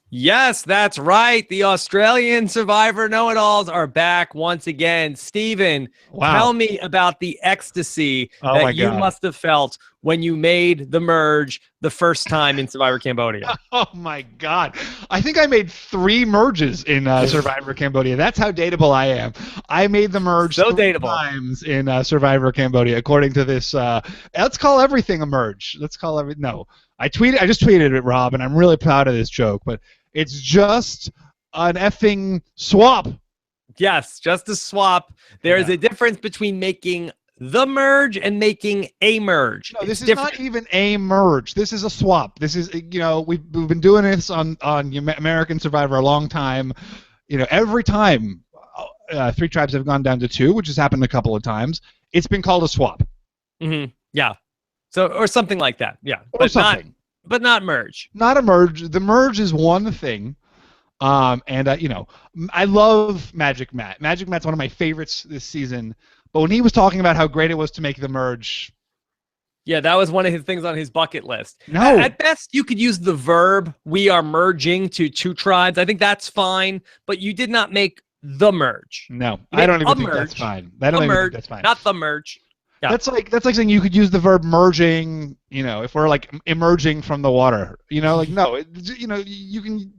Yes, that's right. The Australian Survivor Know-It-Alls are back once again. Stephen, tell Wow. me about the ecstasy Oh my that you God. must have felt when you made the merge the first time in Survivor Cambodia. Oh my God. I think I made 3 merges in Survivor Cambodia. That's how dateable I am. I made the merge So three dateable. times in Survivor Cambodia, according to this. Let's call everything a merge. Let's call every. No, I just tweeted it, Rob, and I'm really proud of this joke. But it's just an effing swap. Yes, just a swap. There is Yeah. a difference between making the merge and making a merge. No, It's this is different. not even a merge. This is a swap. This is, we've been doing this on American Survivor a long time. Every time 3 tribes have gone down to 2, which has happened a couple of times, it's been called a swap. Yeah. So, or something like that. Yeah. Or something. But not merge. Not a merge. The merge is one thing. And I love Magic Matt. Magic Matt's one of my favorites this season. But when he was talking about how great it was to make the merge, yeah, that was one of his things on his bucket list. No. At best, you could use the verb, we are merging to 2 tribes. I think that's fine, but you did not make the merge. No, I don't even think that's merge. fine. I don't even think that's fine. Not the merge. Yeah. That's like saying you could use the verb merging, if we're like emerging from the water. No, you can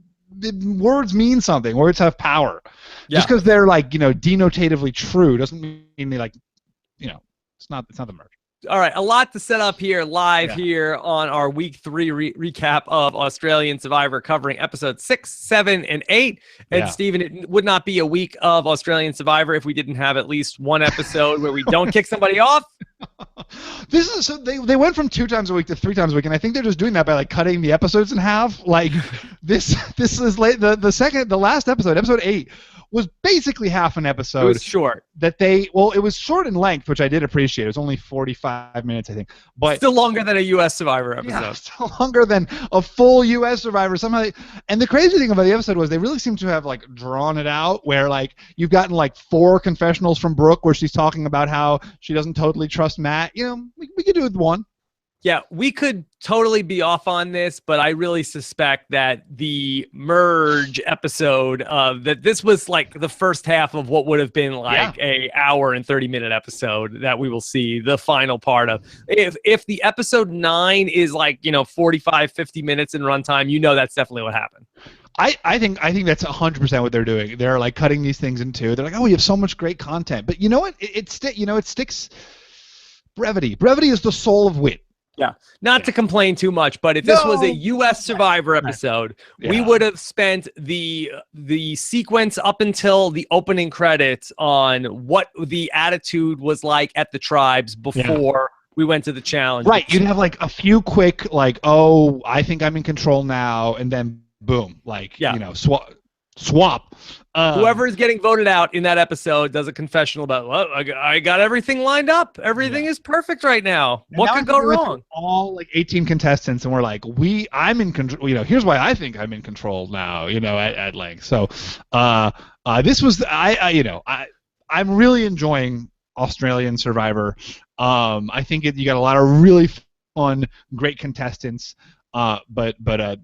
words mean something. Words have power. Yeah. Just because they're like, denotatively true doesn't mean they like, it's not the merge. All right, a lot to set up here live here on our week 3 recap of Australian Survivor, covering episodes 6, 7, and 8. And Stephen, it would not be a week of Australian Survivor if we didn't have at least one episode where we don't kick somebody off. This is so they went from 2 times a week to 3 times a week, and I think they're just doing that by like cutting the episodes in half. Like this is late. The last episode, episode 8, was basically half an episode. It was short. It was short in length, which I did appreciate. It was only 45 minutes, I think. But still longer than a U.S. Survivor episode. Yeah, still longer than a full U.S. Survivor. Somehow, and the crazy thing about the episode was they really seem to have like drawn it out, where like you've gotten like 4 confessionals from Brooke where she's talking about how she doesn't totally trust Matt. We could do it with 1. Yeah, we could totally be off on this, but I really suspect that the merge episode that this was like the first half of what would have been like a hour and 30-minute episode that we will see the final part of. If the episode 9 is like, 45, 50 minutes in runtime, that's definitely what happened. I think that's 100% what they're doing. They're like cutting these things in 2. They're like, oh, we have so much great content, but you know what? It sticks. Brevity. Brevity is the soul of wit. Yeah, not to complain too much, but if this was a U.S. Survivor episode, we would have spent the sequence up until the opening credits on what the attitude was like at the tribes before we went to the challenge. Right, you'd have like a few quick, like, oh, I think I'm in control now, and then boom, like, swap. Whoever is getting voted out in that episode does a confessional about, well, I got everything lined up. Everything is perfect right now. And what could go wrong? All like 18 contestants, and we're like, I'm in control. Here's why I think I'm in control now. At length. So, this was I'm really enjoying Australian Survivor. I think you got a lot of really fun, great contestants. But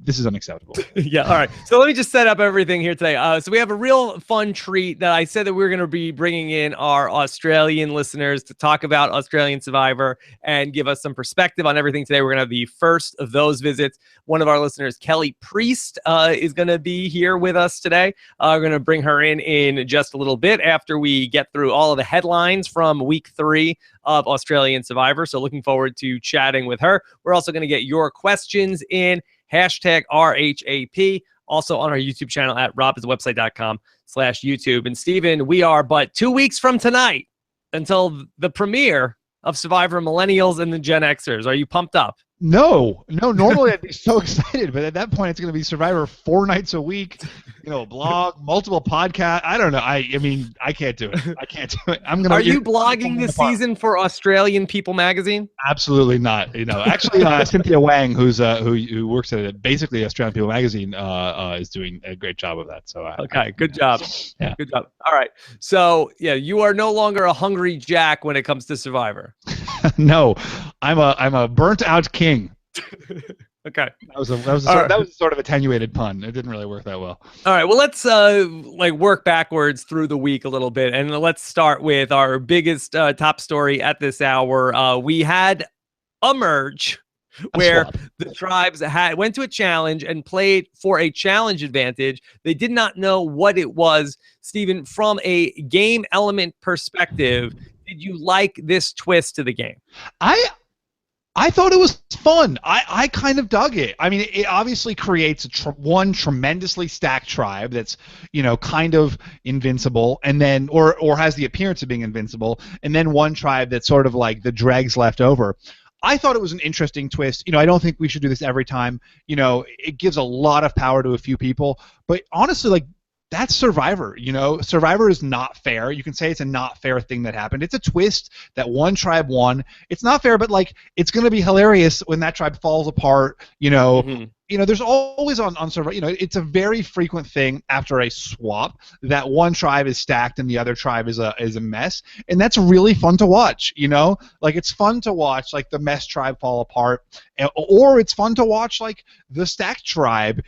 this is unacceptable. Yeah, all right. So let me just set up everything here today. So we have a real fun treat that I said that we were going to be bringing in our Australian listeners to talk about Australian Survivor and give us some perspective on everything today. We're going to have the first of those visits. One of our listeners, Kelly Priest, is going to be here with us today. We're going to bring her in just a little bit after we get through all of the headlines from week 3 of Australian Survivor. So looking forward to chatting with her. We're also going to get your questions in #RHAP, also on our YouTube channel at robiswebsite.com/YouTube. And Stephen, we are but 2 weeks from tonight until the premiere of Survivor Millennials and the Gen Xers. Are you pumped up? No. Normally I'd be so excited, but at that point it's going to be Survivor 4 nights a week. A blog, multiple podcasts. I don't know. I mean, I can't do it. Are you blogging this season for Australian People magazine? Absolutely not. Actually, Cynthia Wang, who works at basically Australian People magazine, is doing a great job of that. So okay, good job. Yeah. Good job. All right. So you are no longer a hungry Jack when it comes to Survivor. No, I'm a burnt out king. Okay. That was a sort of attenuated pun. It didn't really work that well. All right. Well, let's like work backwards through the week a little bit, and let's start with our biggest top story at this hour. We had a merge where the tribes went to a challenge and played for a challenge advantage. They did not know what it was. Stephen, from a game element perspective, did you like this twist to the game? I thought it was fun. I kind of dug it. I mean, it obviously creates one tremendously stacked tribe that's, kind of invincible, and then or has the appearance of being invincible, and then one tribe that's sort of like the dregs left over. I thought it was an interesting twist. I don't think we should do this every time. It gives a lot of power to a few people, but honestly, like, that's Survivor. Survivor is not fair. You can say it's a not fair thing that happened. It's a twist that one tribe won. It's not fair, but like, it's going to be hilarious when that tribe falls apart. There's always on Survivor. It's a very frequent thing after a swap that one tribe is stacked and the other tribe is a mess, and that's really fun to watch. Like, it's fun to watch like the mess tribe fall apart, or it's fun to watch like the stacked tribe,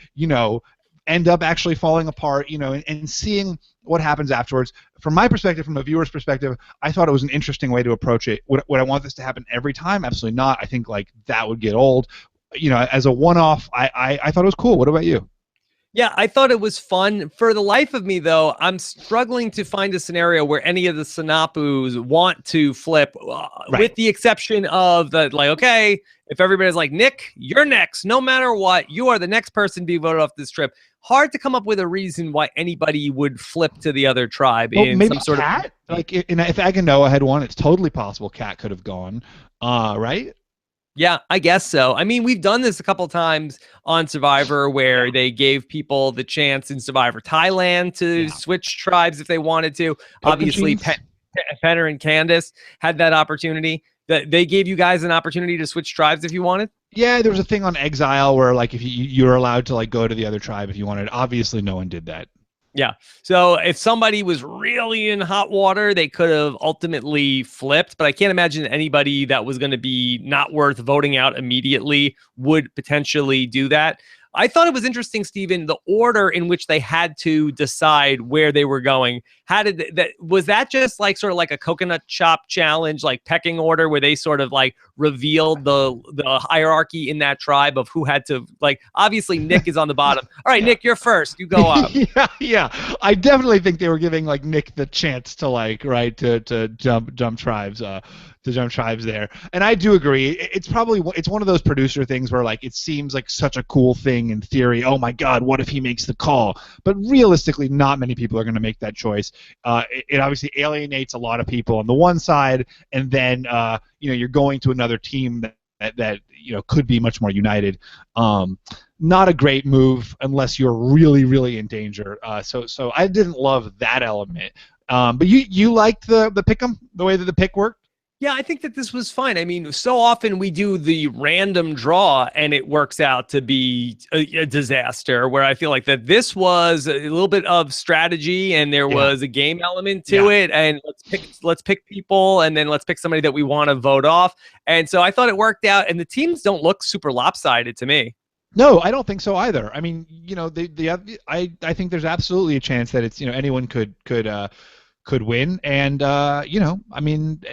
end up actually falling apart, and seeing what happens afterwards. From my perspective, from a viewer's perspective, I thought it was an interesting way to approach it. Would I want this to happen every time? Absolutely not. I think like that would get old. As a one-off, I thought it was cool. What about you? Yeah, I thought it was fun. For the life of me, though, I'm struggling to find a scenario where any of the Sinapus want to flip, Right. with the exception of the, like, okay, if everybody's like, Nick, you're next, no matter what, you are the next person to be voted off this trip. Hard to come up with a reason why anybody would flip to the other tribe. Well, in maybe some sort Cat? of. Like, if Aganoa had won, it's totally possible Cat could have gone. Right? Yeah, I guess so. I mean, we've done this a couple times on Survivor where they gave people the chance in Survivor Thailand to switch tribes if they wanted to. Obviously, Penner and Candace had that opportunity. They gave you guys an opportunity to switch tribes if you wanted? Yeah, there was a thing on Exile where like if you're allowed to like go to the other tribe if you wanted. Obviously, no one did that. Yeah. So if somebody was really in hot water, they could have ultimately flipped. But I can't imagine anybody that was going to be not worth voting out immediately would potentially do that. I thought it was interesting, Stephen, the order in which they had to decide where they were going. How did that? Was that just like sort of like a coconut chop challenge, like pecking order, where they sort of like revealed the hierarchy in that tribe of who had to, like, obviously Nick is on the bottom. All right, Nick, you're first. You go up. Yeah. I definitely think they were giving like Nick the chance to like to jump tribes. To jump tribes there, and I do agree. It's one of those producer things where like it seems like such a cool thing in theory. Oh my God, what if he makes the call? But realistically, not many people are going to make that choice. It obviously alienates a lot of people on the one side, and then you're going to another team that could be much more united. Not a great move unless you're really, really in danger. So I didn't love that element. But you liked the pick'em, the way that the pick worked. Yeah, I think that this was fine. I mean, so often we do the random draw and it works out to be a disaster, where I feel like that this was a little bit of strategy and there was a game element to it. And let's pick people, and then let's pick somebody that we want to vote off. And so I thought it worked out, and the teams don't look super lopsided to me. No, I don't think so either. I mean, I think there's absolutely a chance that it's anyone could win, and I mean,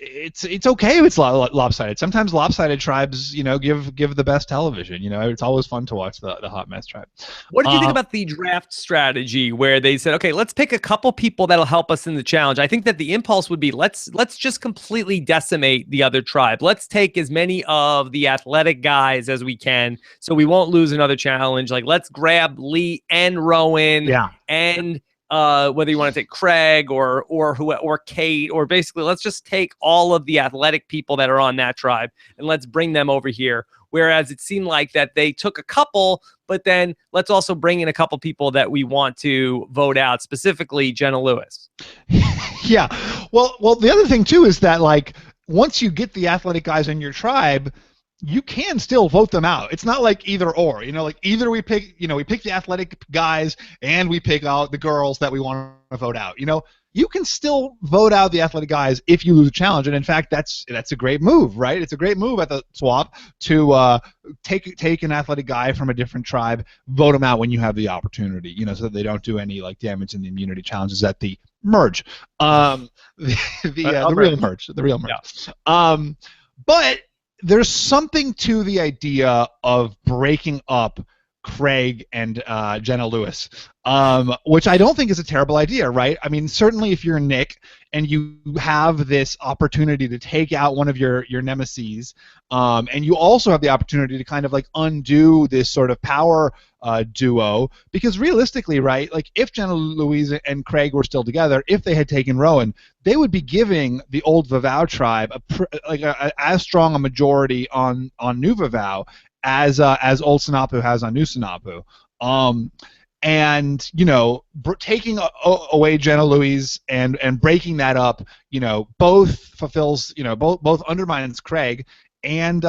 it's okay if it's lopsided. Sometimes lopsided tribes, give the best television. It's always fun to watch the hot mess tribe. What did you think about the draft strategy where they said, okay, let's pick a couple people that'll help us in the challenge? I think that the impulse would be let's just completely decimate the other tribe. Let's take as many of the athletic guys as we can, so we won't lose another challenge. Like, let's grab Lee and Rowan and whether you want to take Craig or Kate, or basically let's just take all of the athletic people that are on that tribe and let's bring them over here. Whereas it seemed like that they took a couple, but then let's also bring in a couple people that we want to vote out, specifically Jenna Lewis. Yeah. Well, the other thing too is that like once you get the athletic guys in your tribe, you can still vote them out. It's not like either or, like either we pick the athletic guys and we pick out the girls that we want to vote out. you can still vote out the athletic guys if you lose a challenge. And in fact, that's a great move, right? It's a great move at the swap to take an athletic guy from a different tribe, vote him out when you have the opportunity, you know, so that they don't do any like damage in the immunity challenges at the merge, the real merge. Yeah. But there's something to the idea of breaking up Craig and Jenna Lewis, which I don't think is a terrible idea, right? I mean, certainly if you're Nick and you have this opportunity to take out one of your nemeses, and you also have the opportunity to kind of like undo this sort of power duo, because realistically, right, like if Jenna Louise and Craig were still together, if they had taken Rowan, they would be giving the old Vavau tribe as strong a majority on New Vavau as old Sinapu has on New Sinapu. And you know, taking away Jenna Louise and breaking that up, you know, both fulfills, you know, both undermines Craig and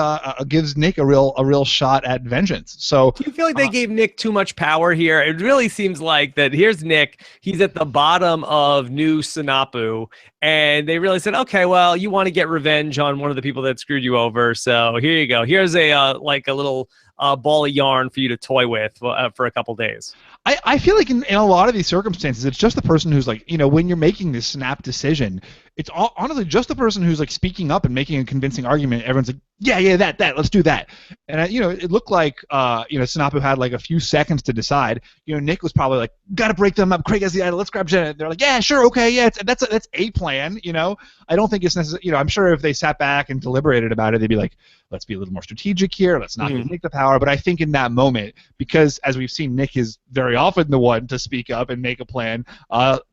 gives Nick a real shot at vengeance. So do you feel like they gave Nick too much power here? It really seems like that here's Nick, he's at the bottom of New Sinapu, and they really said, okay, well, you want to get revenge on one of the people that screwed you over, so here you go. Here's a like a little ball of yarn for you to toy with for a couple days. I feel like in a lot of these circumstances, it's just the person who's like, you know, when you're making this snap decision, it's honestly just the person who's like speaking up and making a convincing argument. Everyone's like, yeah, that, let's do that. And you know, it looked like you know, Sinapu had like a few seconds to decide. You know, Nick was probably like, gotta break them up. Craig has the idol. Let's grab Jenna. They're like, yeah, sure, okay, yeah, that's a plan. You know, I don't think it's necessary. You know, I'm sure if they sat back and deliberated about it, they'd be like, let's be a little more strategic here. Let's not give Nick the power. But I think in that moment, because as we've seen, Nick is very often the one to speak up and make a plan.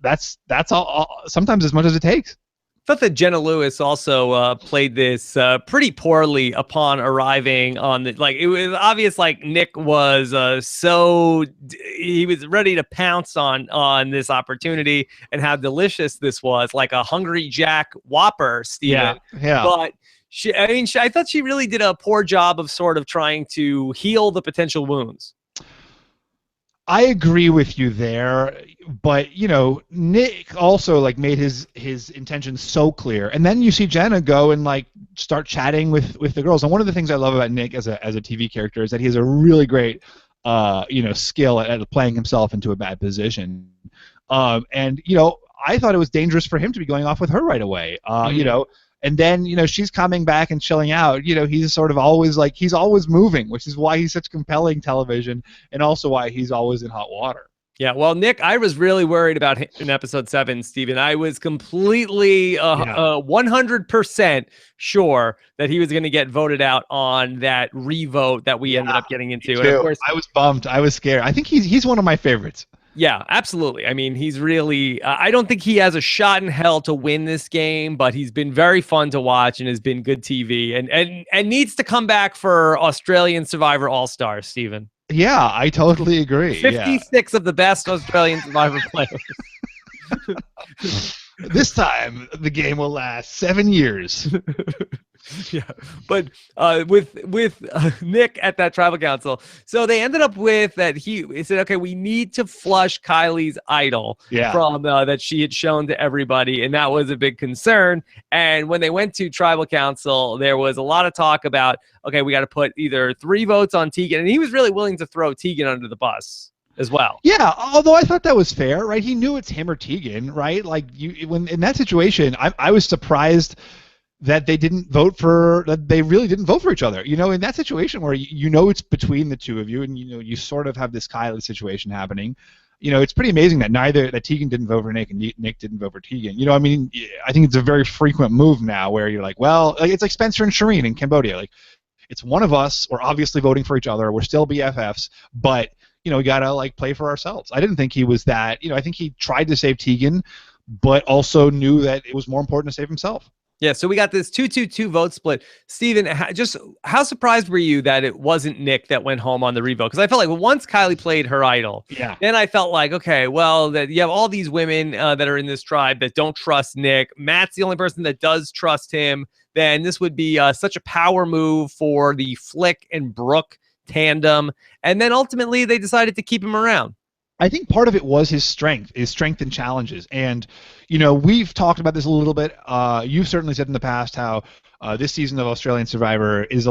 That's all sometimes as much as it takes. I thought that Jenna Lewis also played this pretty poorly upon arriving on the, like, it was obvious like Nick was he was ready to pounce on this opportunity and how delicious this was, like a Hungry Jack Whopper, Steven. Yeah. But I thought she really did a poor job of sort of trying to heal the potential wounds. I agree with you there, but you know, Nick also like made his intentions so clear, and then you see Jenna go and like start chatting with the girls. And one of the things I love about Nick as a TV character is that he has a really great you know, skill at playing himself into a bad position. And you know, I thought it was dangerous for him to be going off with her right away. You know. And then, you know, she's coming back and chilling out. You know, he's sort of always like, he's always moving, which is why he's such compelling television, and also why he's always in hot water. Yeah, well, Nick, I was really worried about him in episode 7, Steven. I was completely 100% sure that he was going to get voted out on that revote that we ended up getting into. And of course, I was bummed. I was scared. I think he's one of my favorites. Yeah, absolutely. I mean, he's really, I don't think he has a shot in hell to win this game, but he's been very fun to watch and has been good TV and needs to come back for Australian Survivor All-Stars, Steven. Yeah, I totally agree. 56 of the best Australian Survivor players. This time, the game will last 7 years. Yeah, but with Nick at that tribal council, so they ended up with that he said, okay, we need to flush Kylie's idol from that she had shown to everybody, and that was a big concern. And when they went to tribal council, there was a lot of talk about, okay, we got to put either 3 votes on Tegan, and he was really willing to throw Tegan under the bus as well. Yeah, although I thought that was fair, right? He knew it's him or Tegan, right? Like when in that situation, I was surprised that they really didn't vote for each other. You know, in that situation where you know it's between the two of you, and you know you sort of have this Kylie situation happening. You know, it's pretty amazing that Tegan didn't vote for Nick and Nick didn't vote for Tegan. You know, I mean, I think it's a very frequent move now where you're like, well, like, it's like Spencer and Shireen in Cambodia. Like, it's one of us. We're obviously voting for each other. We're still BFFs, but you know, we gotta like play for ourselves. I didn't think he was that. You know, I think he tried to save Tegan, but also knew that it was more important to save himself. Yeah, so we got this 2-2-2 vote split. Steven, just how surprised were you that it wasn't Nick that went home on the revote? Because I felt like once Kylie played her idol, then I felt like, okay, well, that you have all these women that are in this tribe that don't trust Nick. Matt's the only person that does trust him. Then this would be such a power move for the Flick and Brooke tandem. And then ultimately they decided to keep him around. I think part of it was his strength and challenges. And, you know, we've talked about this a little bit. You've certainly said in the past how this season of Australian Survivor is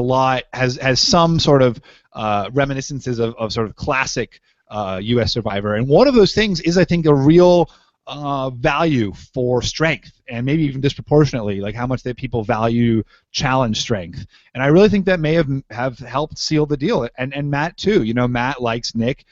has some sort of reminiscences of sort of classic U.S. Survivor. And one of those things is, I think, a real value for strength, and maybe even disproportionately, like how much that people value challenge strength. And I really think that may have helped seal the deal. And Matt too. You know, Matt likes Nick.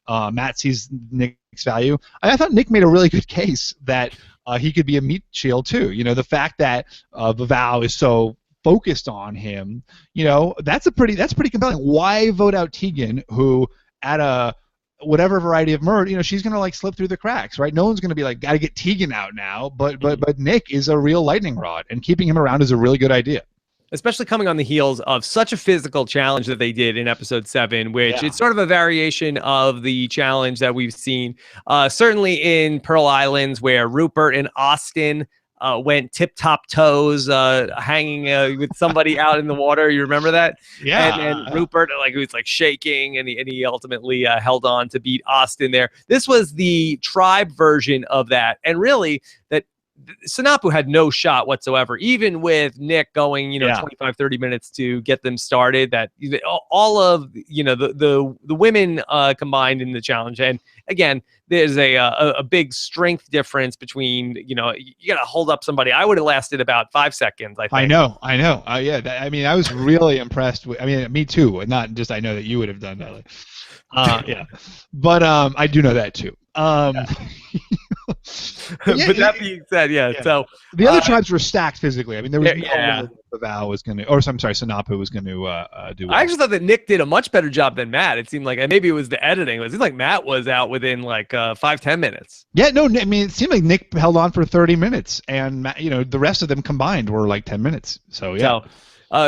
Matt sees Nick's value. I thought Nick made a really good case that he could be a meat shield too. You know, the fact that Vavao is so focused on him, you know, that's pretty compelling. Why vote out Tegan, who at a whatever variety of murder, you know, she's gonna like slip through the cracks, right? No one's gonna be like, gotta get Tegan out now. But Nick is a real lightning rod, and keeping him around is a really good idea. Especially coming on the heels of such a physical challenge that they did in episode 7, which it's sort of a variation of the challenge that we've seen certainly in Pearl Islands, where Rupert and Austin went tip-top toes, hanging with somebody out in the water. You remember that? Yeah. And Rupert, like, he was like shaking, and he ultimately held on to beat Austin there. This was the tribe version of that, and really that Sanapu had no shot whatsoever, even with Nick going, 25, 30 minutes to get them started. That all of, the women combined in the challenge. And again, there's a big strength difference between, you got to hold up somebody. I would have lasted about 5 seconds, I think. I know. Yeah. I was really impressed with, me too. Not just, I know that you would have done that. Yeah. But I do know that too. But that being said, so the other tribes were stacked physically. There was no Vavao was going to, or I'm sorry, Sanapu was going to do well. I actually thought that Nick did a much better job than Matt. It seemed like, and maybe it was the editing. It seemed like Matt was out within like 5-10 minutes. Yeah, no, it seemed like Nick held on for 30 minutes, and Matt, the rest of them combined were like 10 minutes. So yeah.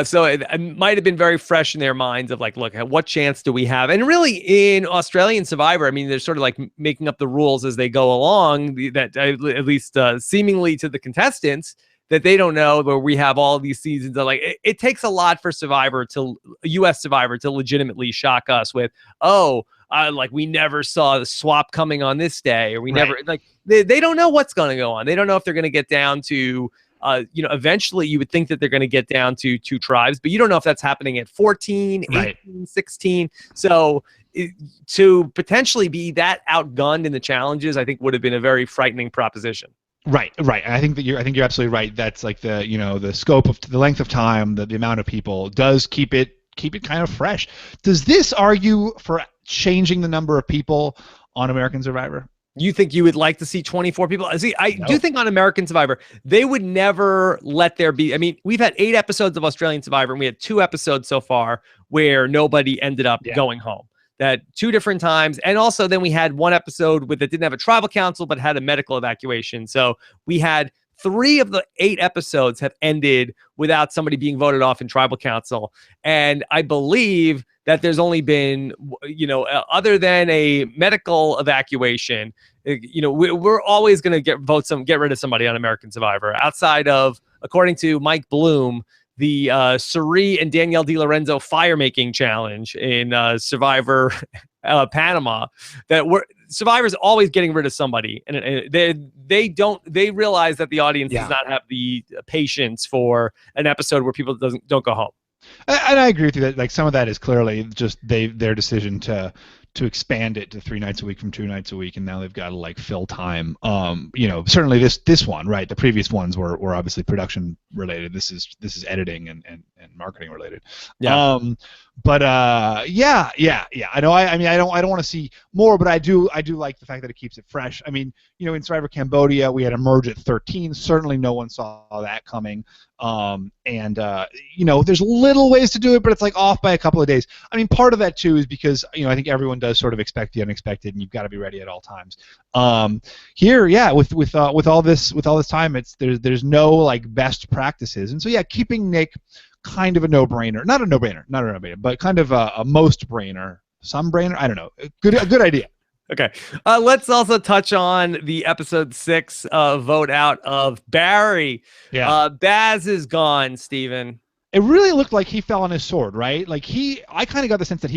So it might have been very fresh in their minds of like, look, what chance do we have? And really in Australian Survivor, they're sort of like making up the rules as they go along, that at least seemingly to the contestants, that they don't know, where we have all these seasons of like, it takes a lot for U.S. Survivor to legitimately shock us with, like we never saw the swap coming on this day, or we never, like, they don't know what's going to go on. They don't know if they're going to get down to, eventually you would think that they're going to get down to 2 tribes, but you don't know if that's happening at 14, 18, 16. So to potentially be that outgunned in the challenges, I think would have been a very frightening proposition. Right. I think you're absolutely right. That's like the scope of the length of time, the amount of people does keep it kind of fresh. Does this argue for changing the number of people on American Survivor? You think you would like to see 24 people? See, I do think on American Survivor, they would never let there be. We've had 8 episodes of Australian Survivor, and we had 2 episodes so far where nobody ended up going home. That 2 different times. And also then we had 1 episode that didn't have a tribal council, but had a medical evacuation. So we had 3 of the 8 episodes have ended without somebody being voted off in tribal council. And I believe that there's only been, other than a medical evacuation, we're always going to get rid of somebody on American Survivor, outside of, according to Mike Bloom, the Suri and Danielle DiLorenzo fire-making challenge in Survivor Panama, that Survivor's always getting rid of somebody, and they realize that the audience does not have the patience for an episode where people don't go home. And I agree with you that like some of that is clearly just their decision to expand it to 3 nights a week from 2 nights a week, and now they've got to like fill time. Certainly this one, right? The previous ones were obviously production related. This is editing and marketing related. Yeah. Yeah. I know. I don't want to see more, but I do like the fact that it keeps it fresh. In Survivor Cambodia, we had a merge at 13. Certainly, no one saw that coming. There's little ways to do it, but it's like off by a couple of days. Part of that too is because I think everyone does sort of expect the unexpected, and you've got to be ready at all times. Here, with all this time, there's no like best practices, and so keeping Nick kind of a no-brainer, not a no-brainer, but kind of a most-brainer, some brainer. I don't know. A good idea. Okay. Let's also touch on the episode 6 vote out of Barry. Yeah. Baz is gone, Stephen. It really looked like he fell on his sword, right? Like I kind of got the sense that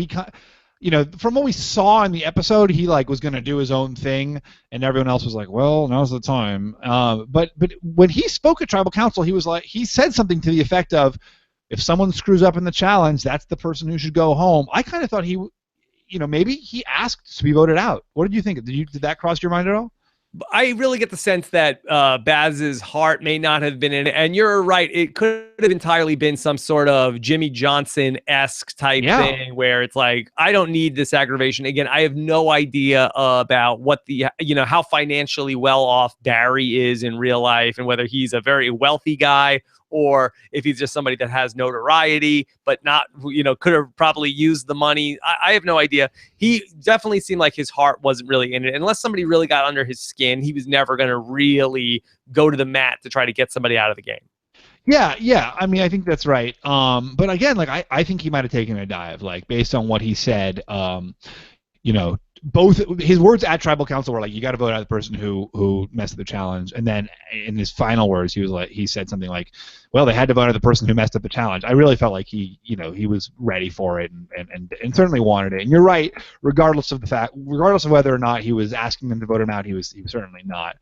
from what we saw in the episode, he like was going to do his own thing, and everyone else was like, "Well, now's the time." But when he spoke at Tribal Council, he said something to the effect of, "If someone screws up in the challenge, that's the person who should go home." I kind of thought maybe he asked to be voted out. What did you think? Did that cross your mind at all? I really get the sense that Baz's heart may not have been in it. And you're right. It could have entirely been some sort of Jimmy Johnson-esque type thing where it's like, I don't need this aggravation. Again, I have no idea about what how financially well off Barry is in real life and whether he's a very wealthy guy or if he's just somebody that has notoriety, but not, could have probably used the money. I have no idea. He definitely seemed like his heart wasn't really in it. Unless somebody really got under his skin, he was never going to really go to the mat to try to get somebody out of the game. Yeah. I mean, I think that's right. But again, like I think he might have taken a dive, like based on what he said. Both his words at Tribal Council were like, "You got to vote out the person who messed up the challenge," and then in his final words, he said something like, "Well, they had to vote out the person who messed up the challenge." I really felt like he was ready for it and certainly wanted it. And you're right, regardless of whether or not he was asking them to vote him out, he was certainly not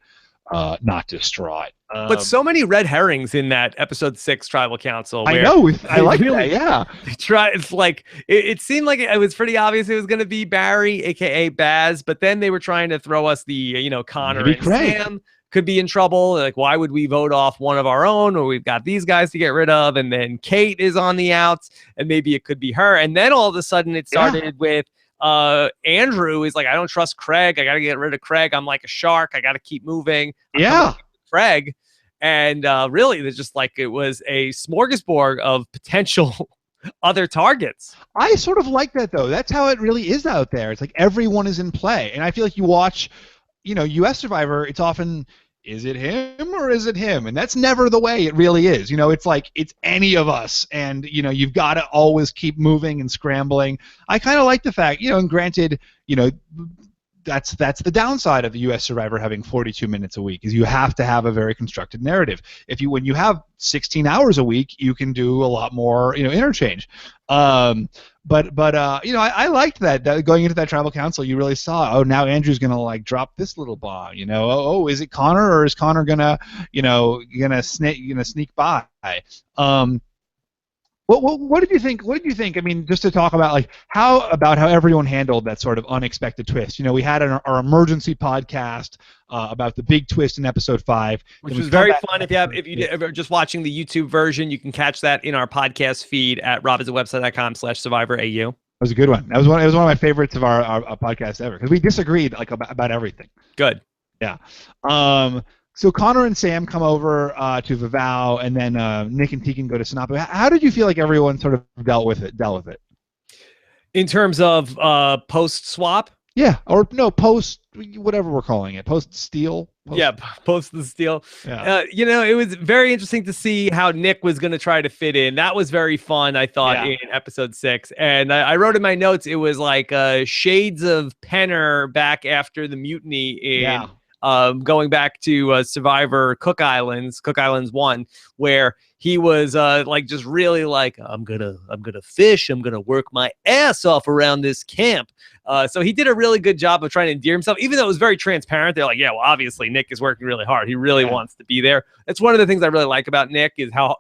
distraught. But so many red herrings in that episode 6 Tribal Council. I know. I like that. Yeah. It's like it seemed like it was pretty obvious it was going to be Barry, aka Baz, but then they were trying to throw us the Connor and Sam could be in trouble. Like, why would we vote off one of our own? Or we've got these guys to get rid of, and then Kate is on the outs, and maybe it could be her. And then all of a sudden it started with Andrew is like, I don't trust Craig. I got to get rid of Craig. I'm like a shark. I got to keep moving. Craig. And really, it's just like it was a smorgasbord of potential other targets. I sort of like that, though. That's how it really is out there. It's like everyone is in play. And I feel like you watch, U.S. Survivor, it's often, is it him or is it him? And that's never the way it really is. It's like it's any of us. And, you've got to always keep moving and scrambling. I kind of like the fact, and granted, that's the downside of the U.S. Survivor having 42 minutes a week is you have to have a very constructed narrative. When you have 16 hours a week, you can do a lot more, interchange. But I liked that going into that Tribal Council, you really saw, now Andrew's gonna like drop this little bomb, is it Connor or is Connor gonna sneak by? What did you think? What did you think? I mean, just to talk about how everyone handled that sort of unexpected twist. We had our emergency podcast about the big twist in episode 5, which was very fun. If you're just watching the YouTube version, you can catch that in our podcast feed at robhasawebsite.com/survivorau. That was a good one. It was one of my favorites of our podcast ever because we disagreed about everything. Good. Yeah. So Connor and Sam come over to Vavau, and then Nick and Tegan go to Sinapu. How did you feel like everyone sort of dealt with it? In terms of post-swap? Yeah, or no, post, whatever we're calling it, post-steal. Post the steal. Yeah. It was very interesting to see how Nick was going to try to fit in. That was very fun, I thought, in episode 6. And I wrote in my notes, it was like shades of Penner back after the mutiny in... going back to Survivor Cook Islands 1, where he was just really like, I'm gonna fish, I'm gonna work my ass off around this camp. So he did a really good job of trying to endear himself, even though it was very transparent. They're like, obviously Nick is working really hard. He really wants to be there. That's one of the things I really like about Nick is how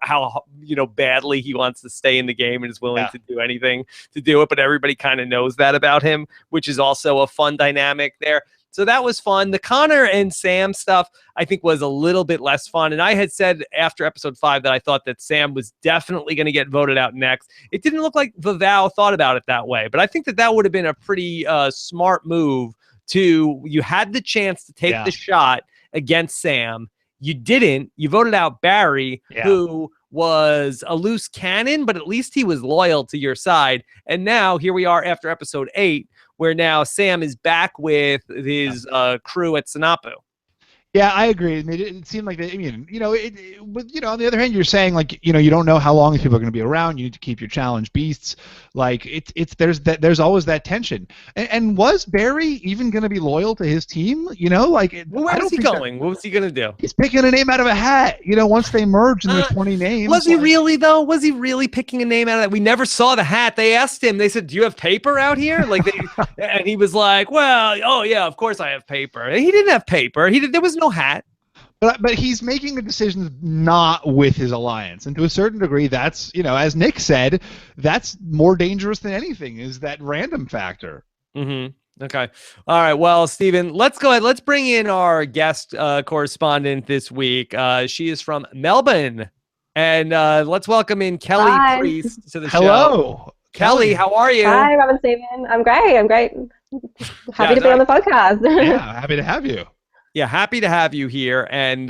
badly he wants to stay in the game and is willing to do anything to do it. But everybody kind of knows that about him, which is also a fun dynamic there. So that was fun. The Connor and Sam stuff, I think, was a little bit less fun. And I had said after episode 5 that I thought that Sam was definitely going to get voted out next. It didn't look like Vavau thought about it that way. But I think that would have been a pretty smart move you had the chance to take the shot against Sam. You didn't. You voted out Barry, who was a loose cannon, but at least he was loyal to your side. And now here we are after episode 8, where now Sam is back with his crew at Sinapu. Yeah, I agree. And it seemed like they, I mean, but on the other hand, you're saying like, you don't know how long these people are going to be around. You need to keep your challenge beasts. Like there's always that tension. And was Barry even going to be loyal to his team? Well, where was he going? What was he going to do? He's picking a name out of a hat. Once they merge and there's 20 names. Was he really though? Was he really picking a name out of that? We never saw the hat. They asked him. They said, "Do you have paper out here?" And he was like, "Well, oh yeah, of course I have paper." And he didn't have paper. There was no hat. But he's making the decisions not with his alliance, and to a certain degree, that's as Nick said, that's more dangerous than anything. Is that random factor? Mm-hmm. Okay. All right. Well, Stephen, let's go ahead. Let's bring in our guest correspondent this week. She is from Melbourne, and let's welcome in Kelly Priest to the show. Hello, Kelly. How are you? Hi, Rob and Stephen. I'm great. Happy to be on the podcast. Yeah, happy to have you. Yeah, happy to have you here, and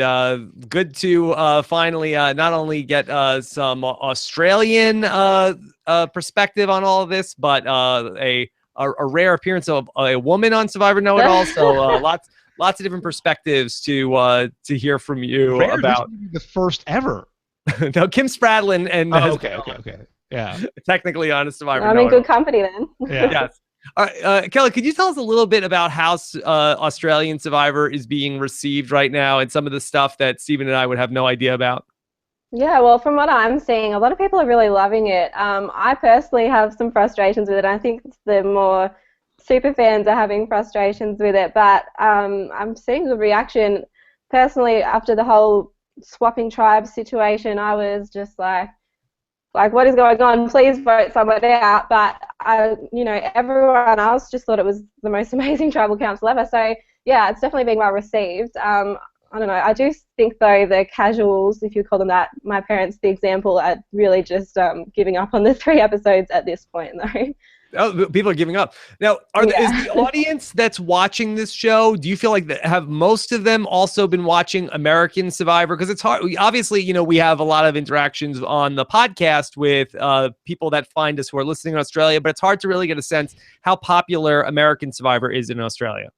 good to finally not only get some Australian perspective on all of this, but a rare appearance of a woman on Survivor Know It All. So lots of different perspectives to hear from you rare, about. This may be the first ever. No, Kim Spradlin and okay. Yeah, technically on Survivor. I'm in good company then. Yeah. Yes. All right, Kelly, could you tell us a little bit about how Australian Survivor is being received right now and some of the stuff that Stephen and I would have no idea about? Yeah, well, from what I'm seeing, a lot of people are really loving it. I personally have some frustrations with it. I think the more super fans are having frustrations with it, but I'm seeing good reaction. Personally, after the whole swapping tribes situation, I was just like, what is going on? Please vote someone out. But everyone else just thought it was the most amazing tribal council ever. So yeah, it's definitely being well received. I don't know. I do think though the casuals, if you call them that, my parents, the example, are really just giving up on the 3 episodes at this point though. Oh, people are giving up now. Is the audience that's watching this show? Do you feel like have most of them also been watching American Survivor? Because it's hard. Obviously, we have a lot of interactions on the podcast with people that find us who are listening in Australia, but it's hard to really get a sense how popular American Survivor is in Australia.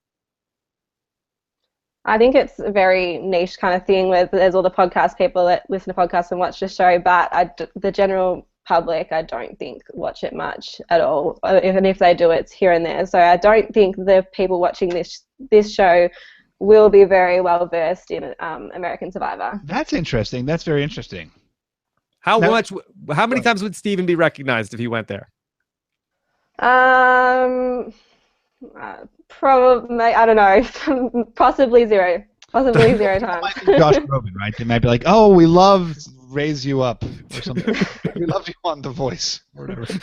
I think it's a very niche kind of thing where there's all the podcast people that listen to podcasts and watch the show, but the general public, I don't think watch it much at all. And if they do, it's here and there. So I don't think the people watching this show will be very well versed in American Survivor. That's interesting. That's very interesting. How many times would Stephen be recognized if he went there? Probably, I don't know, possibly 0. Possibly 0 times. Josh Groban, right? They might be like, "Oh, we love Raise You Up" or something. We love you on The Voice or whatever. So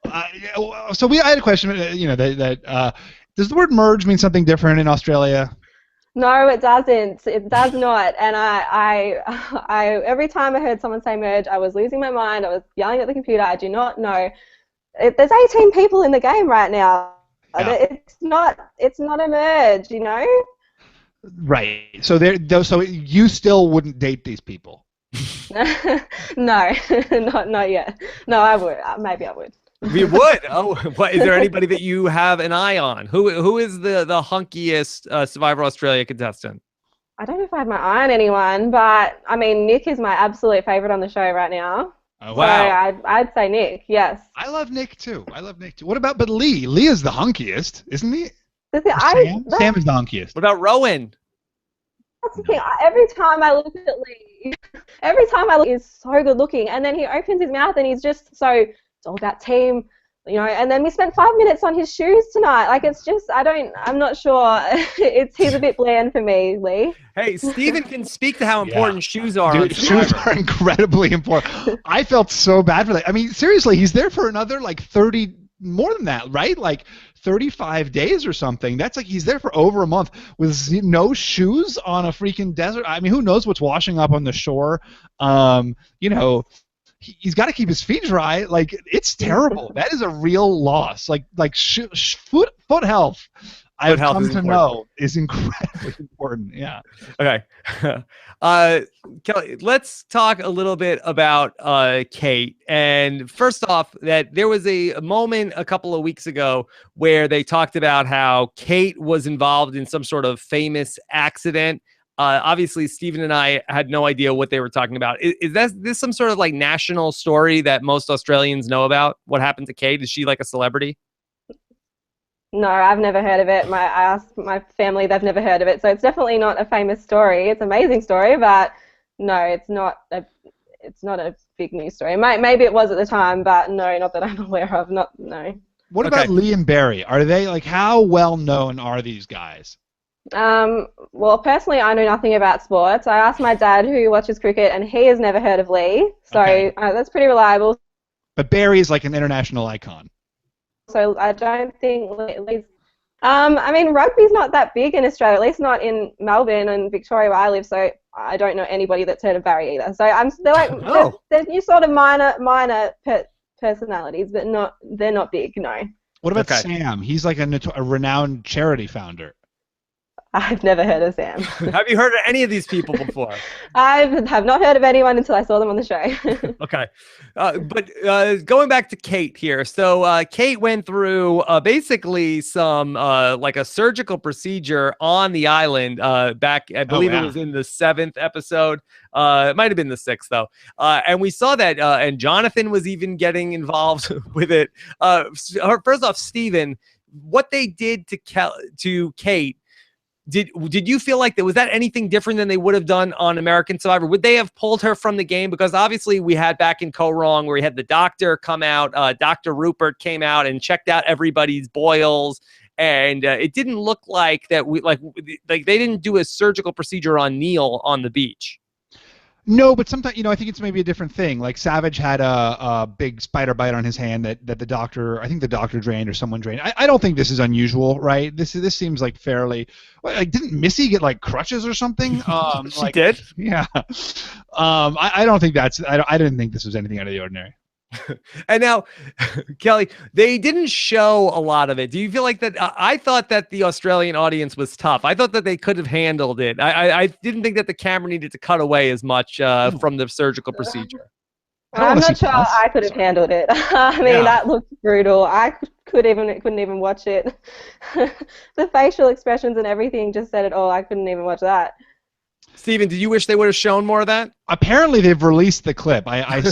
I had a question. Does the word merge mean something different in Australia? No, it doesn't. It does not. And I every time I heard someone say merge, I was losing my mind. I was yelling at the computer. I do not know. There's 18 people in the game right now. Yeah. It's not a merge, Right. So so you still wouldn't date these people? No, not yet. No, I would. Maybe I would. We would. Oh, what is there anybody that you have an eye on? Who is the hunkiest Survivor Australia contestant? I don't know if I have my eye on anyone, but I mean Nick is my absolute favorite on the show right now. Oh, wow. So I'd say Nick, yes. I love Nick too. What about Lee? Lee is the hunkiest, isn't he? Sam is the hunkiest. What about Rowan? That's the thing. Every time I look at Lee, he's so good looking, and then he opens his mouth and he's just so, it's all about team, and then we spent 5 minutes on his shoes tonight. Like, it's just, I'm not sure. He's a bit bland for me, Lee. Hey, Stephen can speak to how important shoes are. Dude, shoes are incredibly important. I felt so bad for that. I mean, seriously, he's there for another 30, more than that, right? 35 days or something. That's he's there for over a month with no shoes on a freaking desert. I mean, who knows what's washing up on the shore? He's got to keep his feet dry. It's terrible. That is a real loss. Foot health. I've health come is to important. know is incredibly important. Yeah. Okay. Kelly, let's talk a little bit about Kate. And first off, that there was a moment a couple of weeks ago where they talked about how Kate was involved in some sort of famous accident. Obviously, Stephen and I had no idea what they were talking about. Is this some sort of like national story that most Australians know about? What happened to Kate? Is she like a celebrity? No, I've never heard of it. I asked my family, they've never heard of it. So it's definitely not a famous story. It's an amazing story, but no, it's not a big news story. Maybe it was at the time, but no, not that I'm aware of. No. What Okay. about Lee and Barry? Are they like, how well known are these guys? Well, personally, I know nothing about sports. I asked my dad, who watches cricket, and he has never heard of Lee. So Okay. That's pretty reliable. But Barry is like an international icon. So I don't think Lee's. I mean, rugby's not that big in Australia, at least not in Melbourne and Victoria where I live. So I don't know anybody that's heard of Barry either. So they're like they're new sort of minor personalities, but they're not big. No. What about Okay. Sam? He's like a renowned charity founder. I've never heard of Sam. Have you heard of any of these people before? I have not heard of anyone until I saw them on the show. Okay. But going back to Kate here. So Kate went through basically some like a surgical procedure on the island back, I believe it was in the 7th episode. It might have been the 6th, though. And we saw that, and Jonathan was even getting involved with it. First off, Stephen, what they did to Kate, did you feel like was that anything different than they would have done on American Survivor? Would they have pulled her from the game? Because obviously we had back in Wrong where we had the doctor come out, Dr. Rupert came out and checked out everybody's boils, and it didn't look like that they didn't do a surgical procedure on Neil on the beach. No, but sometimes, I think it's maybe a different thing. Like Savage had a big spider bite on his hand that the doctor, I think the doctor drained or someone drained. I don't think this is unusual, right? This seems like fairly. Like, didn't Missy get like crutches or something? She did. Yeah. I don't think I didn't think this was anything out of the ordinary. And now, Kelly, they didn't show a lot of it. Do you feel like that? I thought that the Australian audience was tough. I thought that they could have handled it. I didn't think that the camera needed to cut away as much from the surgical procedure. I'm not sure I could have handled it. I mean, that looked brutal. I couldn't even watch it. The facial expressions and everything just said it all. I couldn't even watch that. Stephen, did you wish they would have shown more of that? Apparently, they've released the clip. I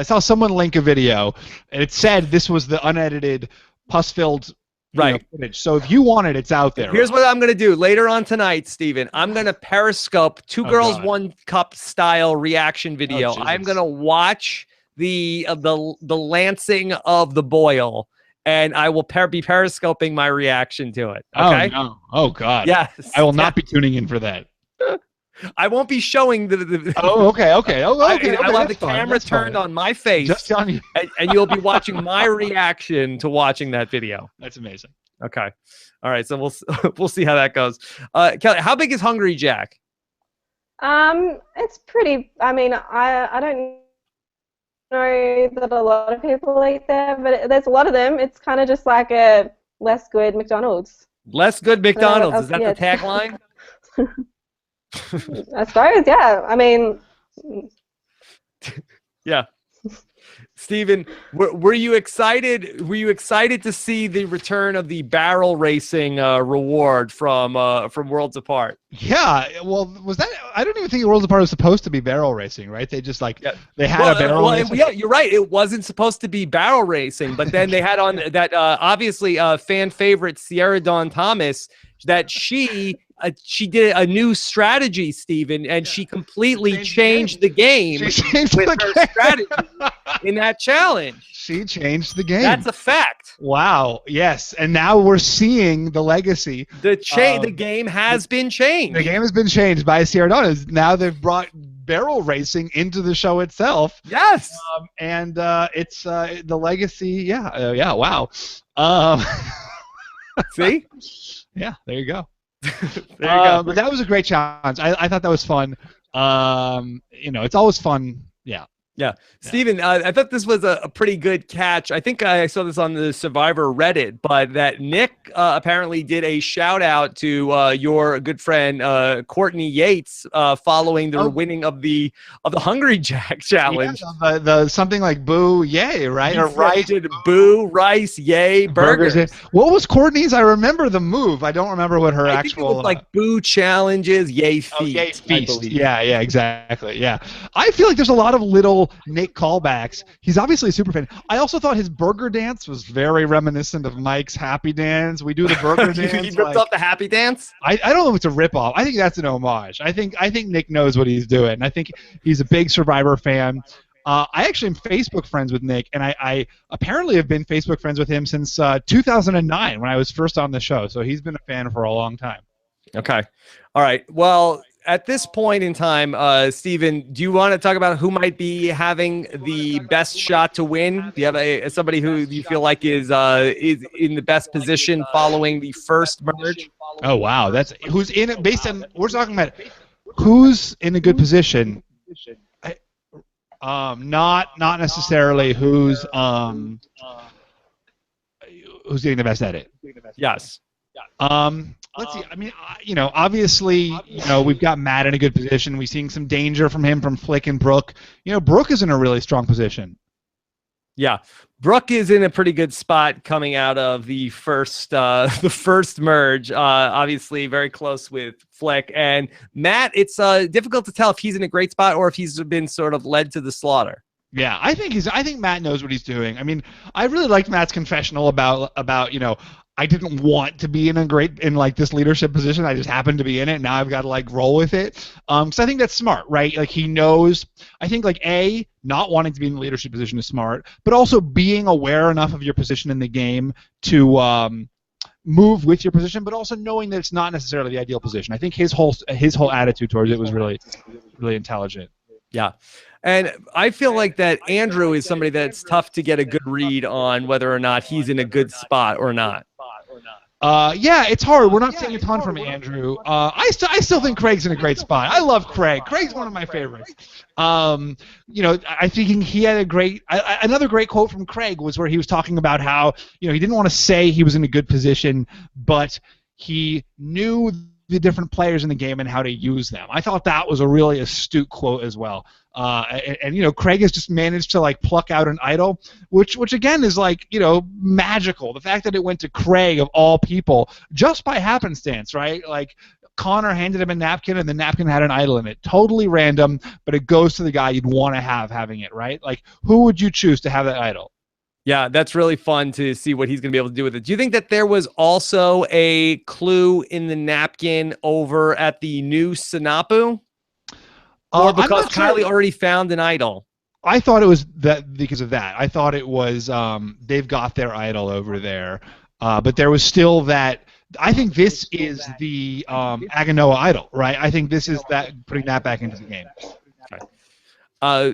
saw someone link a video, and it said this was the unedited, pus-filled footage. So if you want it, it's out there. Here's what I'm going to do later on tonight, Stephen. I'm going to Periscope Two Girls, One Cup style reaction video. I'm going to watch the lancing of the boil, and I will be periscoping my reaction to it. Okay? Oh, no. Oh, God. Yes. I will not be tuning in for that. I won't be showing the Oh, okay. Okay. I will have the camera turned on my face, just on you. and you'll be watching my reaction to watching that video. That's amazing. Okay. All right. So we'll see how that goes. Kelly, how big is Hungry Jack? It's pretty. I mean, I don't know that a lot of people eat there, but there's a lot of them. It's kind of just like a less good McDonald's. Less good McDonald's. Is that the tagline? I suppose, yeah. I mean, yeah. Stephen, were you excited? Were you excited to see the return of the barrel racing reward from Worlds Apart? Yeah. Well, was that? I don't even think Worlds Apart was supposed to be barrel racing, right? They just they had a barrel racing. Yeah, you're right. It wasn't supposed to be barrel racing, but then they had on that obviously fan favorite Sierra Dawn Thomas that she did a new strategy, Stephen, and she completely changed the game with her strategy in that challenge. She changed the game. That's a fact. Wow. Yes. And now we're seeing the legacy. The game has been changed. The game has been changed by Sierra Dawn. Now they've brought barrel racing into the show itself. Yes. And it's the legacy. Yeah. Wow. See? Yeah. There you go. There you go. But that was a great challenge. I thought that was fun. It's always fun. Yeah. Yeah. Stephen, I thought this was a pretty good catch. I think I saw this on the Survivor Reddit, but that Nick apparently did a shout out to your good friend Courtney Yates following the winning of the Hungry Jack challenge. Yeah, the something like boo yay, right? Or rice, boo, rice, yay, burgers. What was Courtney's? I remember the move. I don't remember what her I actual think it was like boo challenges, yay feast. Oh, yay feast. Yeah, exactly. Yeah. I feel like there's a lot of little Nick callbacks. He's obviously a super fan. I also thought his burger dance was very reminiscent of Mike's happy dance. We do the burger dance. He ripped off the happy dance? I don't know if it's a rip off. I think that's an homage. I think Nick knows what he's doing. I think he's a big Survivor fan. I actually am Facebook friends with Nick, and I apparently have been Facebook friends with him since 2009 when I was first on the show. So he's been a fan for a long time. Okay. All right. Well, at this point in time, Stephen, do you want to talk about who might be having the best shot to win? Do you have somebody who you feel like is in the best position following the first merge? Oh wow, that's who's in it. Based on we're talking about who's in a good position. Not necessarily who's getting the best edit. Yes. Let's see. I mean, obviously, we've got Matt in a good position. We're seeing some danger from him from Flick and Brooke. Brooke is in a really strong position. Yeah, Brooke is in a pretty good spot coming out of the first merge. Obviously, very close with Flick and Matt. It's difficult to tell if he's in a great spot or if he's been sort of led to the slaughter. Yeah, I think Matt knows what he's doing. I mean, I really liked Matt's confessional about I didn't want to be in like this leadership position. I just happened to be in it. Now I've got to like roll with it. So I think that's smart, right? Like he knows. I think like not wanting to be in the leadership position is smart, but also being aware enough of your position in the game to move with your position, but also knowing that it's not necessarily the ideal position. I think his whole attitude towards it was really intelligent. Yeah. And I feel like that Andrew is somebody that's tough to get a good read on whether or not he's in a good spot or not. Yeah, it's hard. We're not seeing a ton from Andrew. I still think Craig's in a great spot. I love Craig. Craig's one of my favorites. I think he had a great. Another great quote from Craig was where he was talking about how he didn't want to say he was in a good position, but he knew the different players in the game and how to use them. I thought that was a really astute quote as well. And Craig has just managed to like pluck out an idol, which again is like magical. The fact that it went to Craig of all people just by happenstance, right? Like Connor handed him a napkin and the napkin had an idol in it. Totally random, but it goes to the guy you'd want to have having it, right? Like who would you choose to have that idol? Yeah, that's really fun to see what he's going to be able to do with it. Do you think that there was also a clue in the napkin over at the new Sinapu? Or because Kylie already found an idol? I thought it was that because of that. I thought it was they've got their idol over there. But there was still that. I think this is the Aganoa idol, right? I think this is that putting that back into the game. Okay.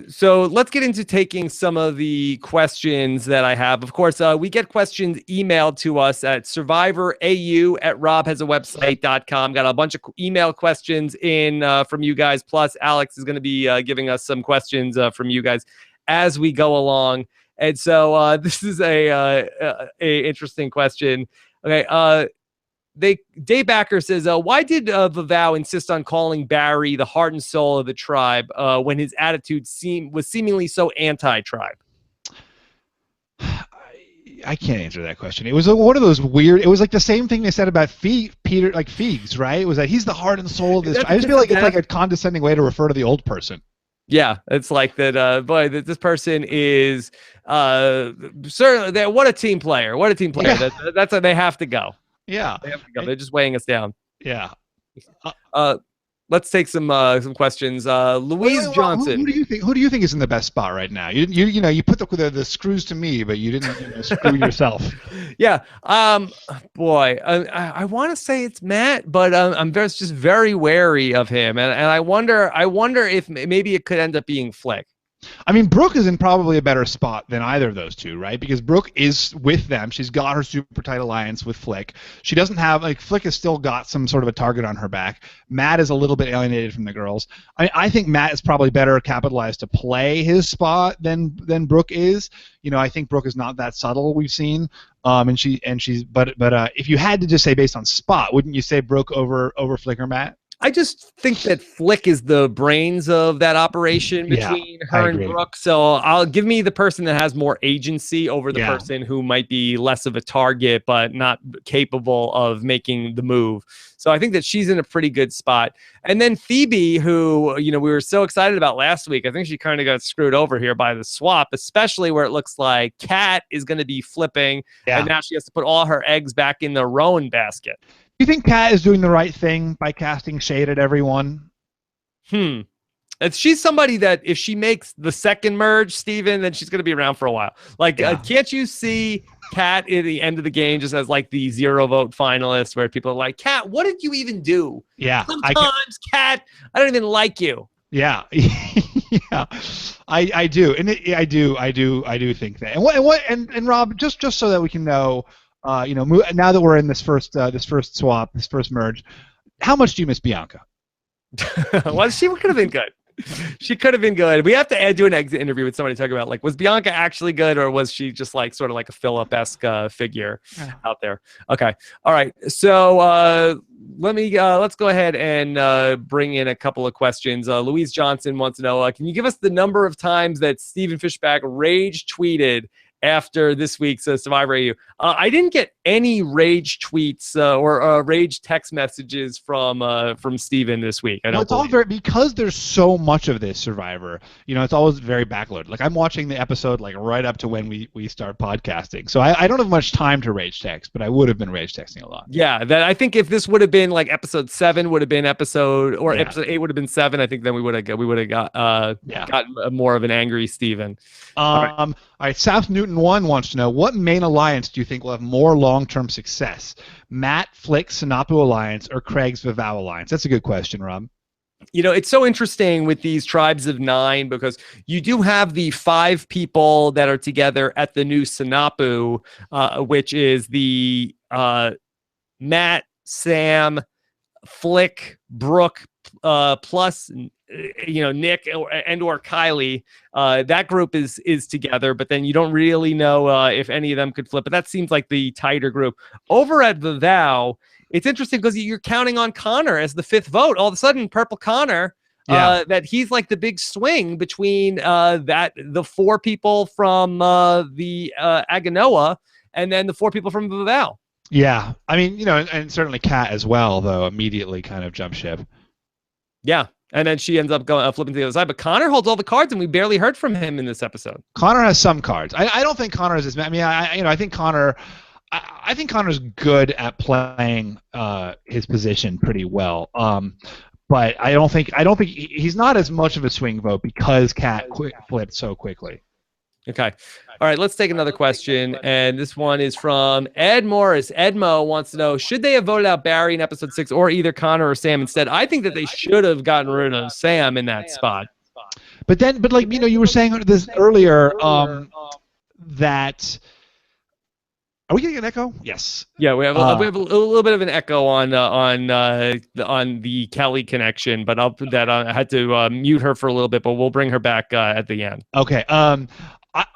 So let's get into taking some of the questions that I have. Of course, we get questions emailed to us at survivorau@robhasawebsite.com. Got a bunch of email questions in from you guys. Plus, Alex is going to be giving us some questions from you guys as we go along. And so this is a interesting question. Okay. Dave Backer says, why did Vavau insist on calling Barry the heart and soul of the tribe when his attitude was seemingly so anti-tribe? I can't answer that question. It was one of those weird. It was like the same thing they said about Peter, like Feegs, right? It was that he's the heart and soul of this. I just feel like it's like a condescending way to refer to the old person. Yeah, it's like that. Boy, that this person is certainly. What a team player! What a team player! Yeah. That's they have to go. Yeah, they have to go. They're just weighing us down. Yeah. Let's take some questions. Louise Johnson. Who do you think is in the best spot right now? You put the screws to me, but you didn't screw yourself. Yeah. Boy, I want to say it's Matt, but I'm just very wary of him, and I wonder if maybe it could end up being Flick. I mean, Brooke is in probably a better spot than either of those two, right? Because Brooke is with them. She's got her super tight alliance with Flick. She doesn't have, like, Flick has still got some sort of a target on her back. Matt is a little bit alienated from the girls. I think Matt is probably better capitalized to play his spot than Brooke is. You know, I think Brooke is not that subtle, we've seen. But if you had to just say based on spot, wouldn't you say Brooke over Flick or Matt? I just think that Flick is the brains of that operation between her and Brooke. So I'll give me the person that has more agency over the person who might be less of a target, but not capable of making the move. So I think that she's in a pretty good spot. And then Phoebe, who, you know, we were so excited about last week, I think she kind of got screwed over here by the swap, especially where it looks like Kat is going to be flipping. And now she has to put all her eggs back in the Rowan basket. Do you think Kat is doing the right thing by casting shade at everyone? She's somebody that if she makes the second merge, Steven, then she's going to be around for a while. Like, can't you see Kat at the end of the game just as like the 0 vote finalist where people are like, Kat, what did you even do? Yeah. Sometimes, Kat, I don't even like you. Yeah. Yeah. I do. And I do think that. And Rob, just so that we can know, you know, now that we're in this first swap, this first merge, how much do you miss Bianca? Well, she could have been good. She could have been good. We have to do an exit interview with somebody to talk about, like, was Bianca actually good, or was she just like sort of like a Philip-esque figure out there? Okay. All right. So let's go ahead and bring in a couple of questions. Louise Johnson wants to know, can you give us the number of times that Stephen Fishbach rage tweeted after this week's Survivor AU? I didn't get any rage tweets or rage text messages from Steven this week. It's all because there's so much of this Survivor. You know, it's always very backloaded. Like, I'm watching the episode like right up to when we start podcasting, so I don't have much time to rage text, but I would have been rage texting a lot. Yeah, that I think if this would have been like episode 7 would have been episode 8 would have been 7. I think then we would have gotten more of an angry Steven. All right, South Newton 1 wants to know, what main alliance do you think will have more long-term success? Matt, Flick, Sinapu alliance, or Craig's Vivau alliance? That's a good question, Rob. You know, it's so interesting with these tribes of 9 because you do have the 5 people that are together at the new Sinapu, which is the Matt, Sam, Flick, Brooke, plus Nick or Kylie. That group is together, but then you don't really know if any of them could flip. But that seems like the tighter group. Over at Vivau, it's interesting because you're counting on Connor as the 5th vote. All of a sudden, Purple Connor, that he's like the big swing between the 4 people from the Aganoa and then the 4 people from Vivau. Yeah, I mean, and certainly Kat as well, though, immediately kind of jump ship. Yeah. And then she ends up going flipping to the other side. But Connor holds all the cards, and we barely heard from him in this episode. Connor has some cards. I don't think Connor is as. I mean, I think Connor. I think Connor's good at playing his position pretty well. But I don't think he's not as much of a swing vote because Kat flipped so quickly. Okay. All right, let's take another question. And this one is from Ed Morris. Edmo wants to know, should they have voted out Barry in episode 6 or either Connor or Sam instead? I think that they should have gotten rid of Sam in that spot. But like, you were saying this earlier that... Are we getting an echo? Yes. Yeah, we have a little bit of an echo on the Kelly connection, but I'll put that on. I had to mute her for a little bit, but we'll bring her back at the end. Okay.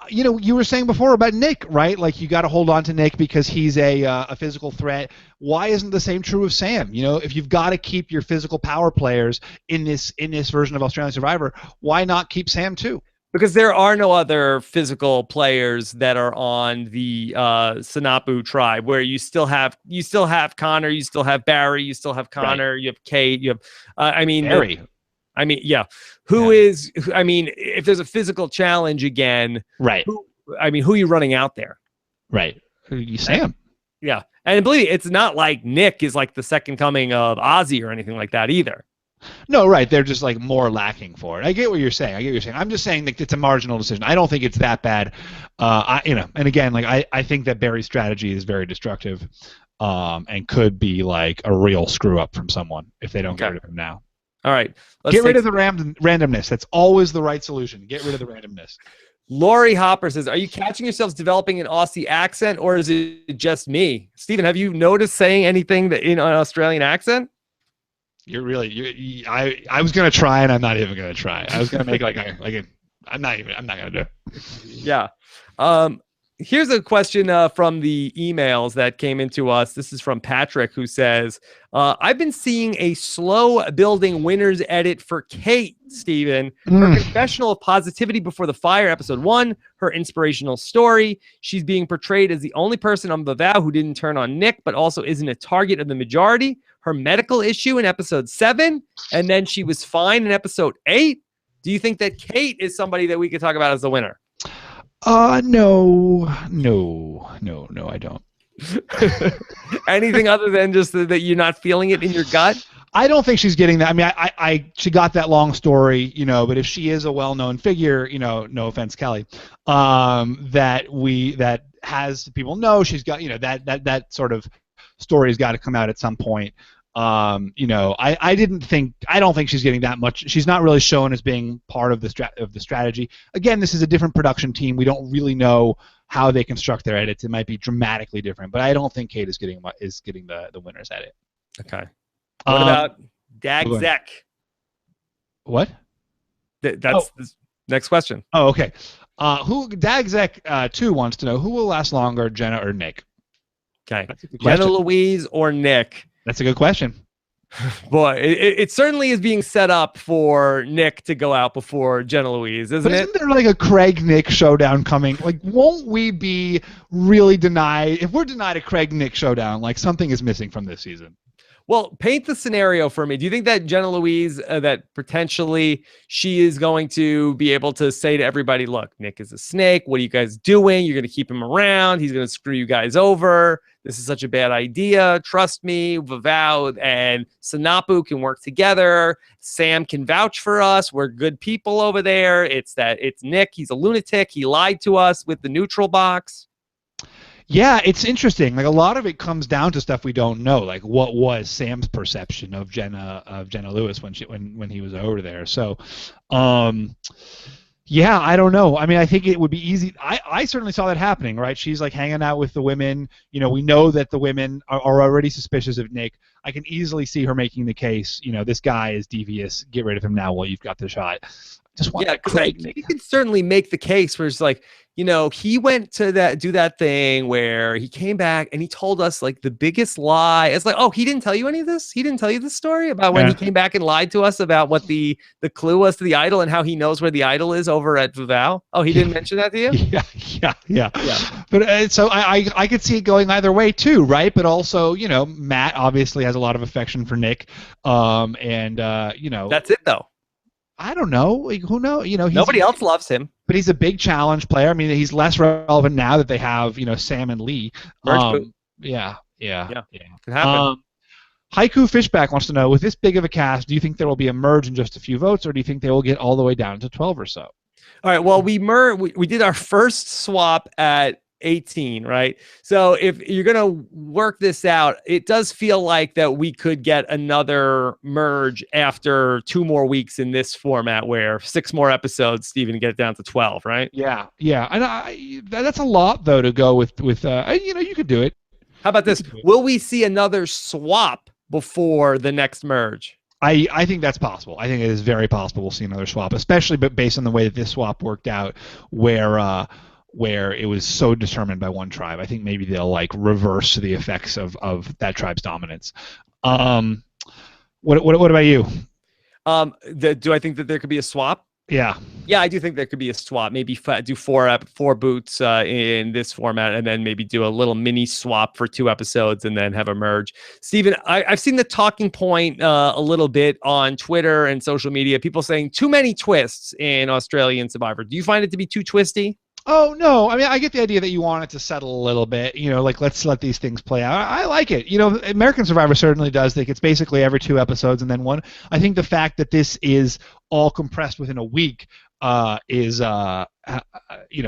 You were saying before about Nick, right? Like, you got to hold on to Nick because he's a physical threat. Why isn't the same true of Sam? If you've got to keep your physical power players in this version of Australian Survivor, why not keep Sam too? Because there are no other physical players that are on the Sinapu tribe, where you still have Connor, you still have Barry, you still have Connor, you have Kate, you have Barry. If there's a physical challenge again, right? Who are you running out there? Right. Sam. Yeah, and believe me, it's not like Nick is like the second coming of Ozzy or anything like that either. No, right. They're just like more lacking for it. I get what you're saying. I'm just saying that it's a marginal decision. I don't think it's that bad. And again, like I think that Barry's strategy is very destructive, and could be like a real screw up from someone if they don't get rid of him now. All right. Get rid of the randomness. That's always the right solution. Get rid of the randomness. Lori Hopper says, are you catching yourselves developing an Aussie accent, or is it just me? Stephen, have you noticed saying anything that in an Australian accent? I was gonna try, and I'm not even gonna try. I was gonna make I'm not gonna do it. Yeah. Here's a question from the emails that came into us. This is from Patrick, who says, I've been seeing a slow building winner's edit for Kate, Stephen. Her confessional of positivity before the fire, episode 1, her inspirational story. She's being portrayed as the only person on the vow who didn't turn on Nick, but also isn't a target of the majority. Her medical issue in episode 7, and then she was fine in episode 8. Do you think that Kate is somebody that we could talk about as the winner? No, I don't. Anything other than just that you're not feeling it in your gut? I don't think she's getting that. I mean, she got that long story, but if she is a well-known figure, no offense, Kelly, that has people know she's got, that sort of story's got to come out at some point. I don't think she's getting that much. She's not really shown as being part of the strategy. Again, this is a different production team. We don't really know how they construct their edits. It might be dramatically different, but I don't think Kate is getting the winner's edit. Okay. What about Dagzek? What? That's the next question. Oh, okay. Who Dagzek 2 wants to know who will last longer, Jenna or Nick? Okay. Jenna Louise or Nick? That's a good question. Boy, it certainly is being set up for Nick to go out before Jenna Louise, isn't it? Isn't there like a Craig-Nick showdown coming? Like, won't we be really denied? If we're denied a Craig-Nick showdown, like something is missing from this season. Well, paint the scenario for me. Do you think that Jenna Louise, that potentially she is going to be able to say to everybody, look, Nick is a snake. What are you guys doing? You're going to keep him around. He's going to screw you guys over. This is such a bad idea. Trust me. Vavao and Sanapu can work together. Sam can vouch for us. We're good people over there. It's Nick. He's a lunatic. He lied to us with the neutral box. Yeah, it's interesting. Like, a lot of it comes down to stuff we don't know. Like, what was Sam's perception of Jenna Lewis when he was over there? So, yeah, I don't know. I mean, I think it would be easy. I certainly saw that happening, right? She's like hanging out with the women. We know that the women are already suspicious of Nick. I can easily see her making the case. This guy is devious. Get rid of him now while you've got the shot. Just want you can certainly make the case where it's like, he went to do that thing where he came back and he told us like the biggest lie. It's like, oh, he didn't tell you any of this? He didn't tell you this story about when he came back and lied to us about what the clue was to the idol and how he knows where the idol is over at Vavao? Oh, he didn't mention that to you? Yeah. But so I could see it going either way too, right? But also, Matt obviously has a lot of affection for Nick. That's it though. I don't know. Like, who knows? Nobody else loves him. But he's a big challenge player. I mean, he's less relevant now that they have, Sam and Lee. Yeah. Can happen. Haiku Fishbach wants to know, with this big of a cast, do you think there will be a merge in just a few votes, or do you think they will get all the way down to 12 or so? All right. Well, we did our first swap at 18, right? So if you're going to work this out, it does feel like that we could get another merge after 2 more weeks in this format where 6 more episodes, Stephen, get it down to 12, right? Yeah. And that's a lot, though, to go with you could do it. How about this? Will we see another swap before the next merge? I think that's possible. I think it is very possible we'll see another swap, especially based on the way that this swap worked out, where it was so determined by one tribe. I think maybe they'll like reverse the effects of that tribe's dominance. What about you? Do I think that there could be a swap? Yeah, I do think there could be a swap. Maybe do 4 boots in this format, and then maybe do a little mini swap for 2 episodes, and then have a merge. Stephen, I've seen the talking point a little bit on Twitter and social media. People saying too many twists in Australian Survivor. Do you find it to be too twisty? Oh, no. I mean, I get the idea that you want it to settle a little bit, like let's let these things play out. I like it. American Survivor certainly does think it's basically every 2 episodes and then 1. I think the fact that this is all compressed within a week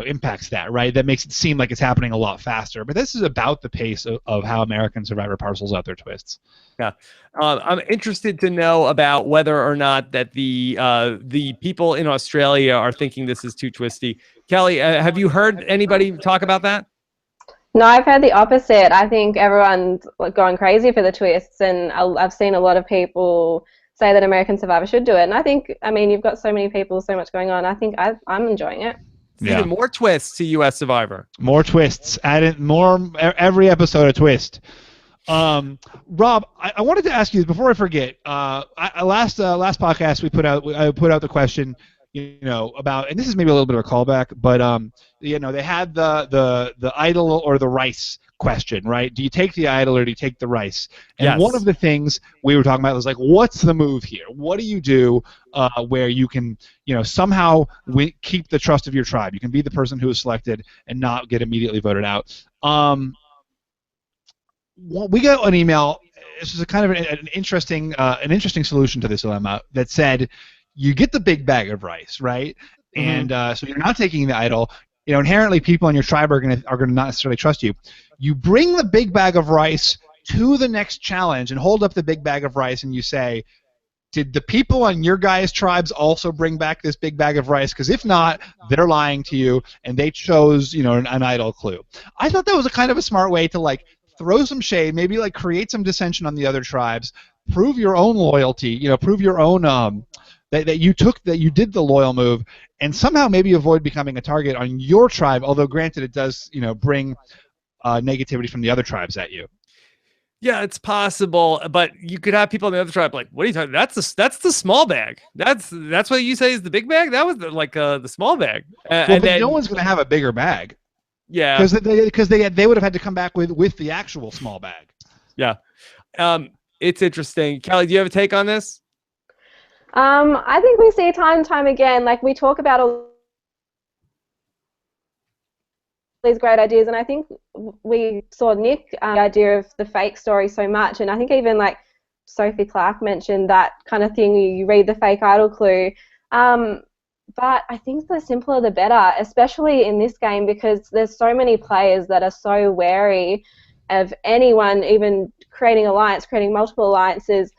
impacts that, right? That makes it seem like it's happening a lot faster. But this is about the pace of how American Survivor parcels out their twists. Yeah, I'm interested to know about whether or not that the people in Australia are thinking this is too twisty. Kelly, have you heard anybody talk about that? No, I've heard the opposite. I think everyone's like going crazy for the twists, and I've seen a lot of people say that American Survivor should do it. And I mean, you've got so many people, so much going on. I think I'm enjoying it. Even more twists to U.S. Survivor. More twists. Add in more every episode a twist. Rob, I wanted to ask you before I forget. Last podcast I put out the question, about, and this is maybe a little bit of a callback, but they had the idol or the rice question, right? Do you take the idol or do you take the rice? And yes. One of the things we were talking about was like, what's the move here? What do you do where you can, somehow keep the trust of your tribe? You can be the person who is selected and not get immediately voted out. We got an email. This is a kind of an interesting solution to this dilemma that said, you get the big bag of rice, right? Mm-hmm. And so you're not taking the idol. Inherently, people in your tribe are going to not necessarily trust you. You bring the big bag of rice to the next challenge and hold up the big bag of rice, and you say, did the people on your guys' tribes also bring back this big bag of rice? Because if not, they're lying to you, and they chose, an idol clue. I thought that was a kind of a smart way to throw some shade, maybe create some dissension on the other tribes, prove your own loyalty, prove your own that you did the loyal move, and somehow maybe avoid becoming a target on your tribe. Although granted, it does bring negativity from the other tribes at you. Yeah, it's possible, but you could have people in the other tribe like, "What are you talking? That's the small bag. That's what you say is the big bag. That was the small bag." But no one's going to have a bigger bag. Yeah, because they would have had to come back with the actual small bag. Yeah, it's interesting. Kelly, do you have a take on this? I think we see time and time again, we talk about all these great ideas, and I think we saw Nick the idea of the fake story so much, and I think even Sophie Clark mentioned that kind of thing. You read the fake idol clue, but I think the simpler the better, especially in this game, because there's so many players that are so wary of anyone even creating multiple alliances.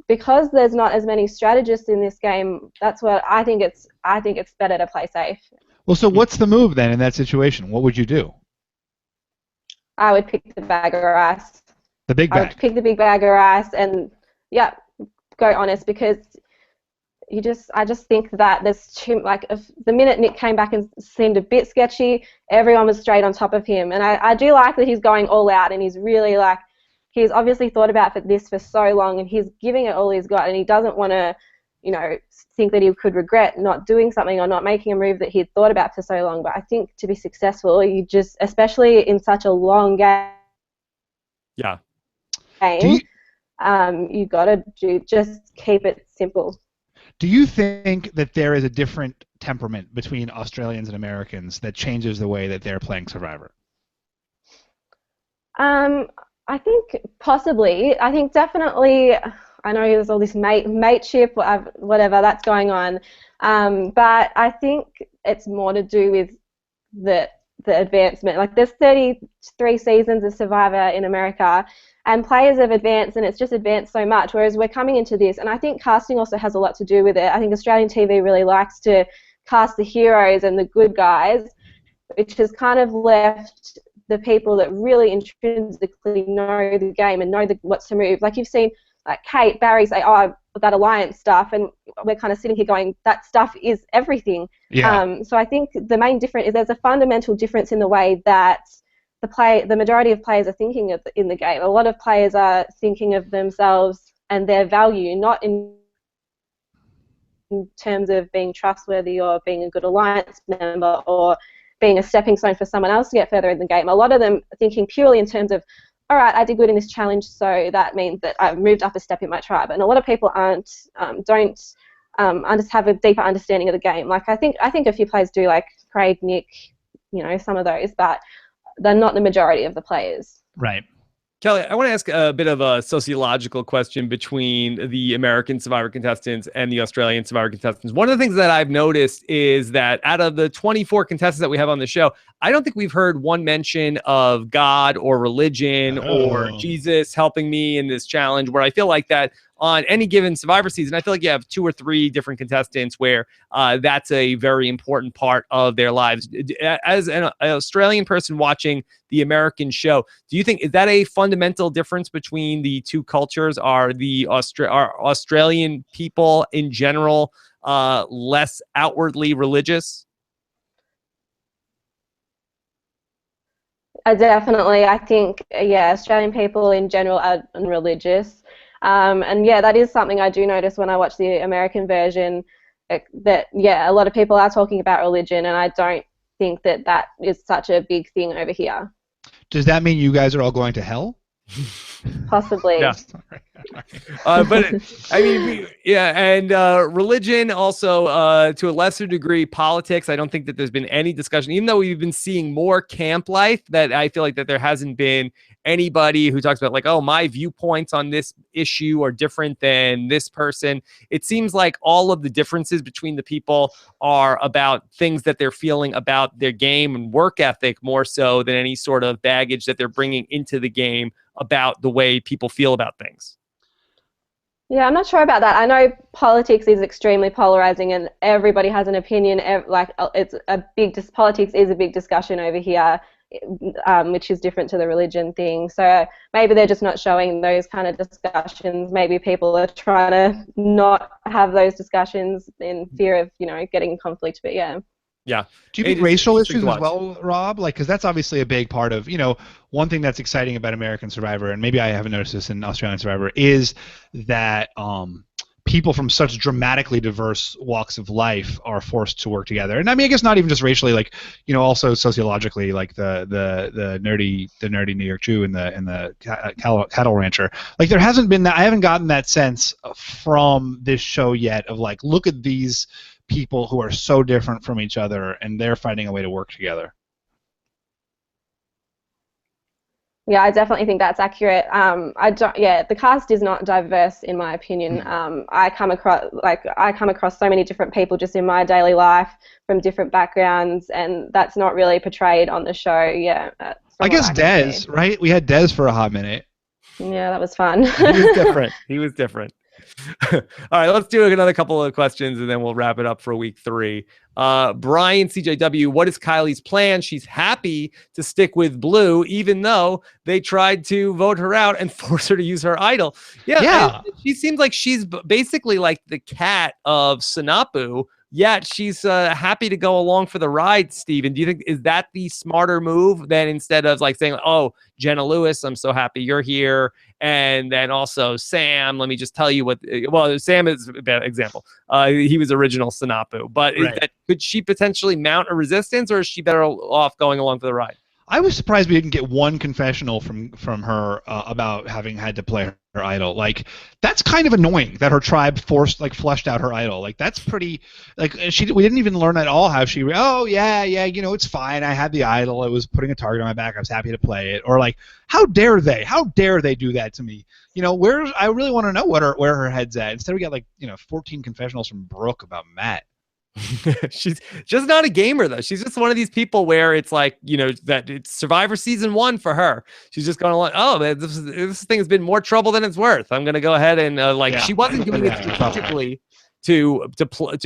Because there's not as many strategists in this game, that's what I think it's better to play safe. Well, so what's the move then in that situation? What would you do? I would pick the bag of rice. The big bag. I would pick the big bag of rice and go honest, because I just think that there's too, if the minute Nick came back and seemed a bit sketchy, everyone was straight on top of him. And I do like that he's going all out, and he's really he's obviously thought about this for so long, and he's giving it all he's got, and he doesn't want to, think that he could regret not doing something or not making a move that he'd thought about for so long. But I think to be successful, you just, especially in such a long game, you got to just keep it simple. Do you think that there is a different temperament between Australians and Americans that changes the way that they're playing Survivor? I think possibly. I think definitely. I know there's all this mateship, whatever that's going on, but I think it's more to do with the advancement. There's 33 seasons of Survivor in America, and players have advanced, and it's just advanced so much. Whereas we're coming into this, and I think casting also has a lot to do with it. I think Australian TV really likes to cast the heroes and the good guys, which has kind of left the people that really intrinsically know the game and know what's to move. You've seen Kate, Barry say, "Oh, that alliance stuff," and we're kind of sitting here going, "That stuff is everything." Yeah. So I think the main difference is there's a fundamental difference in the way that the majority of players are thinking in the game. A lot of players are thinking of themselves and their value, not in terms of being trustworthy or being a good alliance member or being a stepping stone for someone else to get further in the game. A lot of them are thinking purely in terms of, all right, I did good in this challenge, so that means that I've moved up a step in my tribe. And a lot of people don't have a deeper understanding of the game. I think a few players do, Craig, Nick, some of those, but they're not the majority of the players. Right. Kelly, I want to ask a bit of a sociological question between the American Survivor contestants and the Australian Survivor contestants. One of the things that I've noticed is that out of the 24 contestants that we have on the show, I don't think we've heard one mention of God or religion or Jesus helping me in this challenge, where I feel like that on any given Survivor season, I feel like you have 2 or 3 different contestants where that's a very important part of their lives. As an Australian person watching the American show, do you think, is that a fundamental difference between the two cultures? Are are Australian people in general less outwardly religious? I think, yeah, Australian people in general are religious. And yeah, that is something I do notice when I watch the American version, that, yeah, a lot of people are talking about religion, and I don't think that that is such a big thing over here. Does that mean you guys are all going to hell? Possibly. Yeah. But I mean, and religion also, to a lesser degree, politics. I don't think that there's been any discussion, even though we've been seeing more camp life, that I feel like that there hasn't been anybody who talks about like, oh, my viewpoints on this issue are different than this person. It seems like all of the differences between the people are about things that they're feeling about their game and work ethic, more so than any sort of baggage that they're bringing into the game about the way people feel about things. Yeah, I'm not sure about that. I know politics is extremely polarizing, and everybody has an opinion. Politics is a big discussion over here, which is different to the religion thing. So maybe they're just not showing those kind of discussions. Maybe people are trying to not have those discussions in fear of, getting in conflict. But yeah. Yeah. Do you think racial issues as well, Rob? Like, because that's obviously a big part of, one thing that's exciting about American Survivor, and maybe I haven't noticed this in Australian Survivor, is that people from such dramatically diverse walks of life are forced to work together. And I mean, I guess not even just racially, like, also sociologically, like the nerdy New York Jew and the cattle rancher. Like, there hasn't been that. I haven't gotten that sense from this show yet of like, look at these people who are so different from each other and they're finding a way to work together. Yeah, I definitely think that's accurate. The cast is not diverse in my opinion. I come across so many different people just in my daily life from different backgrounds, and that's not really portrayed on the show. Yeah. I guess Dez, right? We had Dez for a hot minute. Yeah, that was fun. He was different. All right, let's do another couple of questions and then we'll wrap it up for week 3. Brian CJW, what is Kylie's plan? She's happy to stick with Blue, even though they tried to vote her out and force her to use her idol. Yeah. She seems like she's basically like the cat of Sanapu, yet she's happy to go along for the ride. Steven, do you think, is that the smarter move than instead of like saying, oh, Jenna Lewis, I'm so happy you're here, and then also Sam, let me just tell you what, well, Sam is a bad example. He was original Sanapu, but could she potentially mount a resistance, or is she better off going along for the ride? I was surprised we didn't get one confessional from her about having had to play her idol. Like, that's kind of annoying that her tribe flushed out her idol. Like, that's pretty, like, we didn't even learn at all how she, it's fine. I had the idol. It was putting a target on my back. I was happy to play it. Or like, how dare they do that to me? I really want to know where her head's at. Instead we got 14 confessionals from Brooke about Matt. She's just not a gamer, though. She's just one of these people where it's like, that it's Survivor season 1 for her. She's just going like, oh, man, this thing has been more trouble than it's worth. I'm going to go ahead and she wasn't doing it strategically to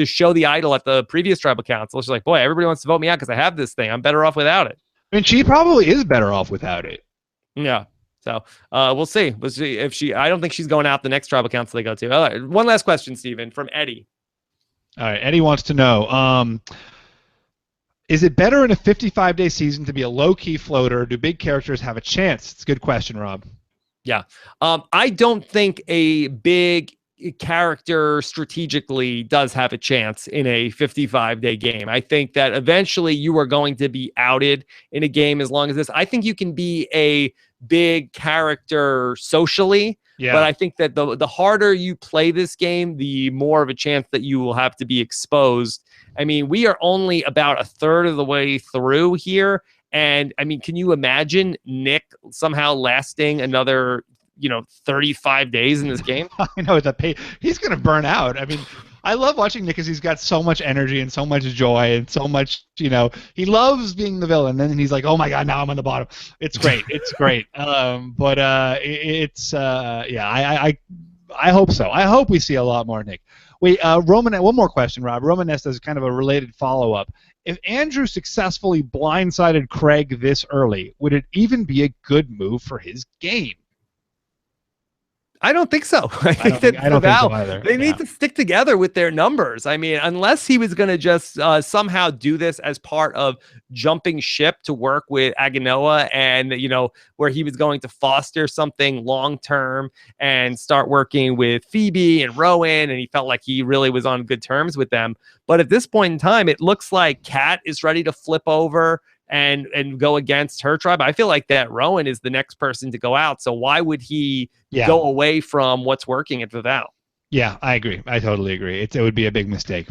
show the idol at the previous tribal council. She's like, boy, everybody wants to vote me out because I have this thing. I'm better off without it. I mean, she probably is better off without it. Yeah. So we'll see. If I don't think she's going out the next tribal council they go to. All right, one last question, Steven, from Eddie. All right, Eddie wants to know, is it better in a 55-day season to be a low-key floater? Do big characters have a chance? It's a good question, Rob. Yeah. I don't think a big character strategically does have a chance in a 55-day game. I think that eventually you are going to be outed in a game as long as this. I think you can be a big character socially. Yeah. But I think that the harder you play this game, the more of a chance that you will have to be exposed. I mean, we are only about a third of the way through here, And I mean, can you imagine Nick somehow lasting another 35 days in this game? I know he's going to burn out. I mean, I love watching Nick because he's got so much energy and so much joy and so much, he loves being the villain. And then he's like, oh my God, now I'm on the bottom. It's great. It's great. I hope so. I hope we see a lot more Nick. Wait, one more question, Rob. Roman Nesta is kind of a related follow-up. If Andrew successfully blindsided Craig this early, would it even be a good move for his game? I don't think so. I don't think so either. They need to stick together with their numbers. I mean, unless he was going to just somehow do this as part of jumping ship to work with Aganoa and, where he was going to foster something long-term and start working with Phoebe and Rowan, and he felt like he really was on good terms with them. But at this point in time, it looks like Kat is ready to flip over and go against her tribe. I feel like that Rowan is the next person to go out. So why would he go away from what's working at Vival? Yeah, I agree. I totally agree. It would be a big mistake.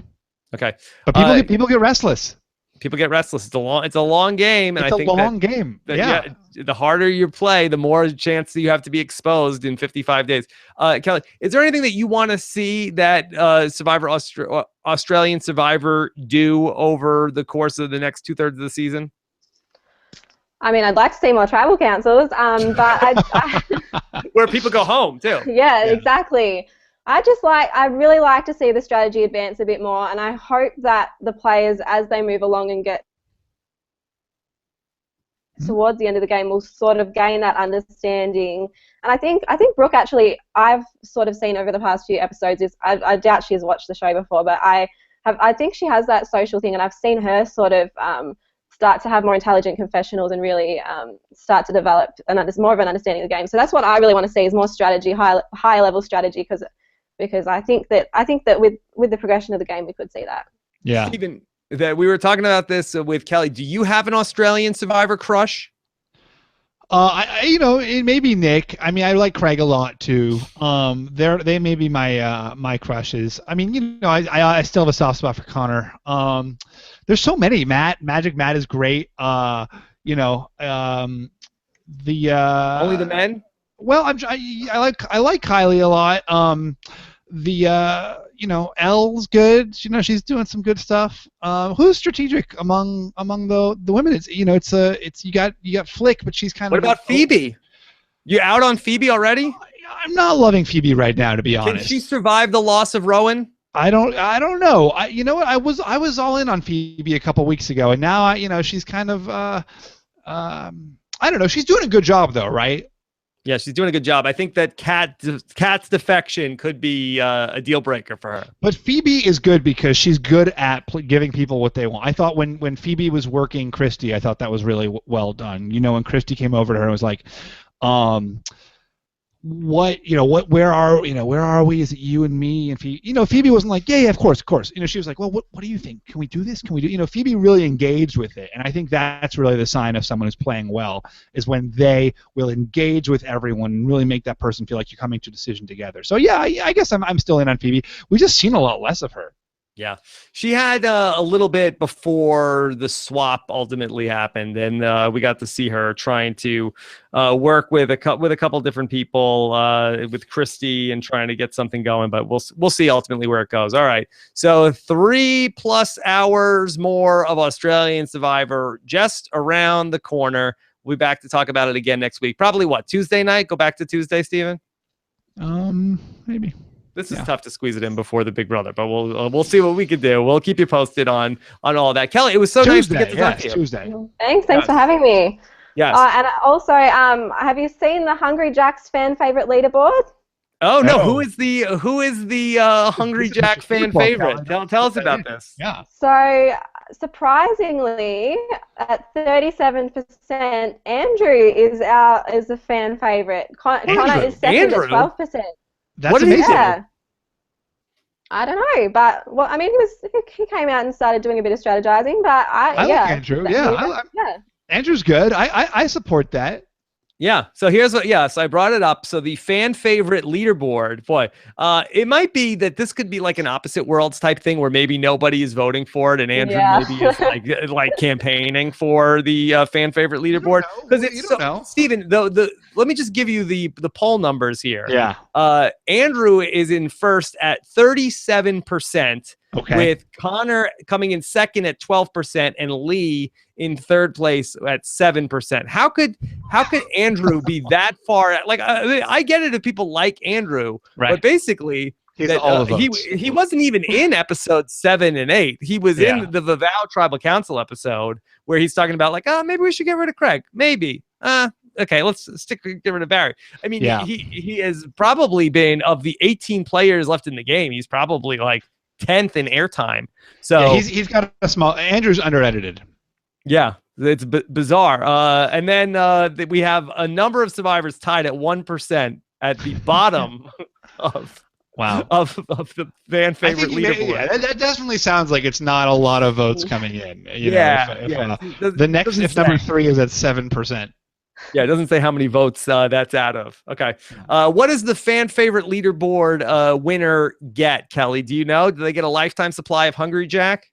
Okay, but people get restless. People get restless. It's a long game, and I think it's a long game. The harder you play, the more chance that you have to be exposed in 55 days. Kelly, is there anything that you want to see that Australian Survivor do over the course of the next 2/3 of the season? I mean, I'd like to see more tribal councils, but where people go home too. Yeah, exactly. I really like to see the strategy advance a bit more, and I hope that the players, as they move along and get towards the end of the game, will sort of gain that understanding. And I think Brooke, actually, I've sort of seen over the past few episodes, I doubt she's watched the show before, but I think she has that social thing, and I've seen her sort of start to have more intelligent confessionals and really start to develop more of an understanding of the game. So that's what I really want to see, is more strategy, high level strategy, because I think that with the progression of the game, we could see that. Yeah. Stephen, that we were talking about this with Kelly. Do you have an Australian Survivor crush? It may be Nick. I mean, I like Craig a lot too. They may be my crushes. I mean, I still have a soft spot for Connor. There's so many. Magic Matt is great. Only the men. Well, I like Kylie a lot. Elle's good. She's doing some good stuff. Who's strategic among the women? It's you got Flick, but she's kind of. What about Phoebe? You out on Phoebe already? I'm not loving Phoebe right now, to be honest. Can she survive the loss of Rowan? I don't know. You know what? I was all in on Phoebe a couple weeks ago, and now she's kind of I don't know. She's doing a good job though, right? Yeah, she's doing a good job. I think that Kat's defection could be a deal breaker for her. But Phoebe is good because she's good at giving people what they want. I thought when Phoebe was working Christy, I thought that was really well done. When Christy came over to her and was like, where are we? Is it you and me? And Phoebe wasn't like, yeah, of course. She was like, well, what do you think? Can we do this? Can we do? Phoebe really engaged with it, and I think that's really the sign of someone who's playing well, is when they will engage with everyone and really make that person feel like you're coming to a decision together. So yeah, I guess I'm still in on Phoebe. We've just seen a lot less of her. Yeah, she had a little bit before the swap ultimately happened, and we got to see her trying to work with a couple different people, with Christy, and trying to get something going. But we'll see ultimately where it goes. All right, so 3+ hours more of Australian Survivor just around the corner. We'll be back to talk about it again next week. Probably Tuesday night? Go back to Tuesday, Stephen? Maybe. This is tough to squeeze it in before the Big Brother, but we'll see what we can do. We'll keep you posted on all that. Kelly, it was so nice to get to talk to you. Tuesday. Thanks for having me. Yes. And also, have you seen the Hungry Jack's fan favorite leaderboard? Oh no! Who is the Hungry Jack fan favorite? Tell us about this. Yeah. So surprisingly, at 37%, Andrew is the fan favorite. Connor is second at 12%. That's amazing. Yeah. I don't know, but he came out and started doing a bit of strategizing. But I like Andrew. Yeah, Andrew's good. I support that. Yeah. So here's what, so I brought it up. So the fan favorite leaderboard, boy, it might be that this could be like an opposite worlds type thing where maybe nobody is voting for it and Andrew maybe is like campaigning for the fan favorite leaderboard. Because it's so, Stephen, let me just give you the poll numbers here. Yeah. Andrew is in first at 37%. Okay. With Connor coming in second at 12% and Lee in third place at 7%. How could Andrew be that far? Like, I get it if people like Andrew, right. But basically he wasn't even in episode 7 and 8. He was in the Vavau Tribal Council episode where he's talking about like, maybe we should get rid of Craig. Maybe. Okay, let's get rid of Barry. I mean, he has probably been, of the 18 players left in the game, he's probably like 10th in airtime. So he's got a small. Andrew's under-edited. Yeah, it's bizarre. And then we have a number of survivors tied at 1% at the bottom of the fan favorite leaderboard. Yeah, that definitely sounds like it's not a lot of votes coming in. The next, if number 3 is at 7%. Yeah, it doesn't say how many votes that's out of. Okay. What does the fan favorite leaderboard winner get, Kelly? Do you know? Do they get a lifetime supply of Hungry Jack?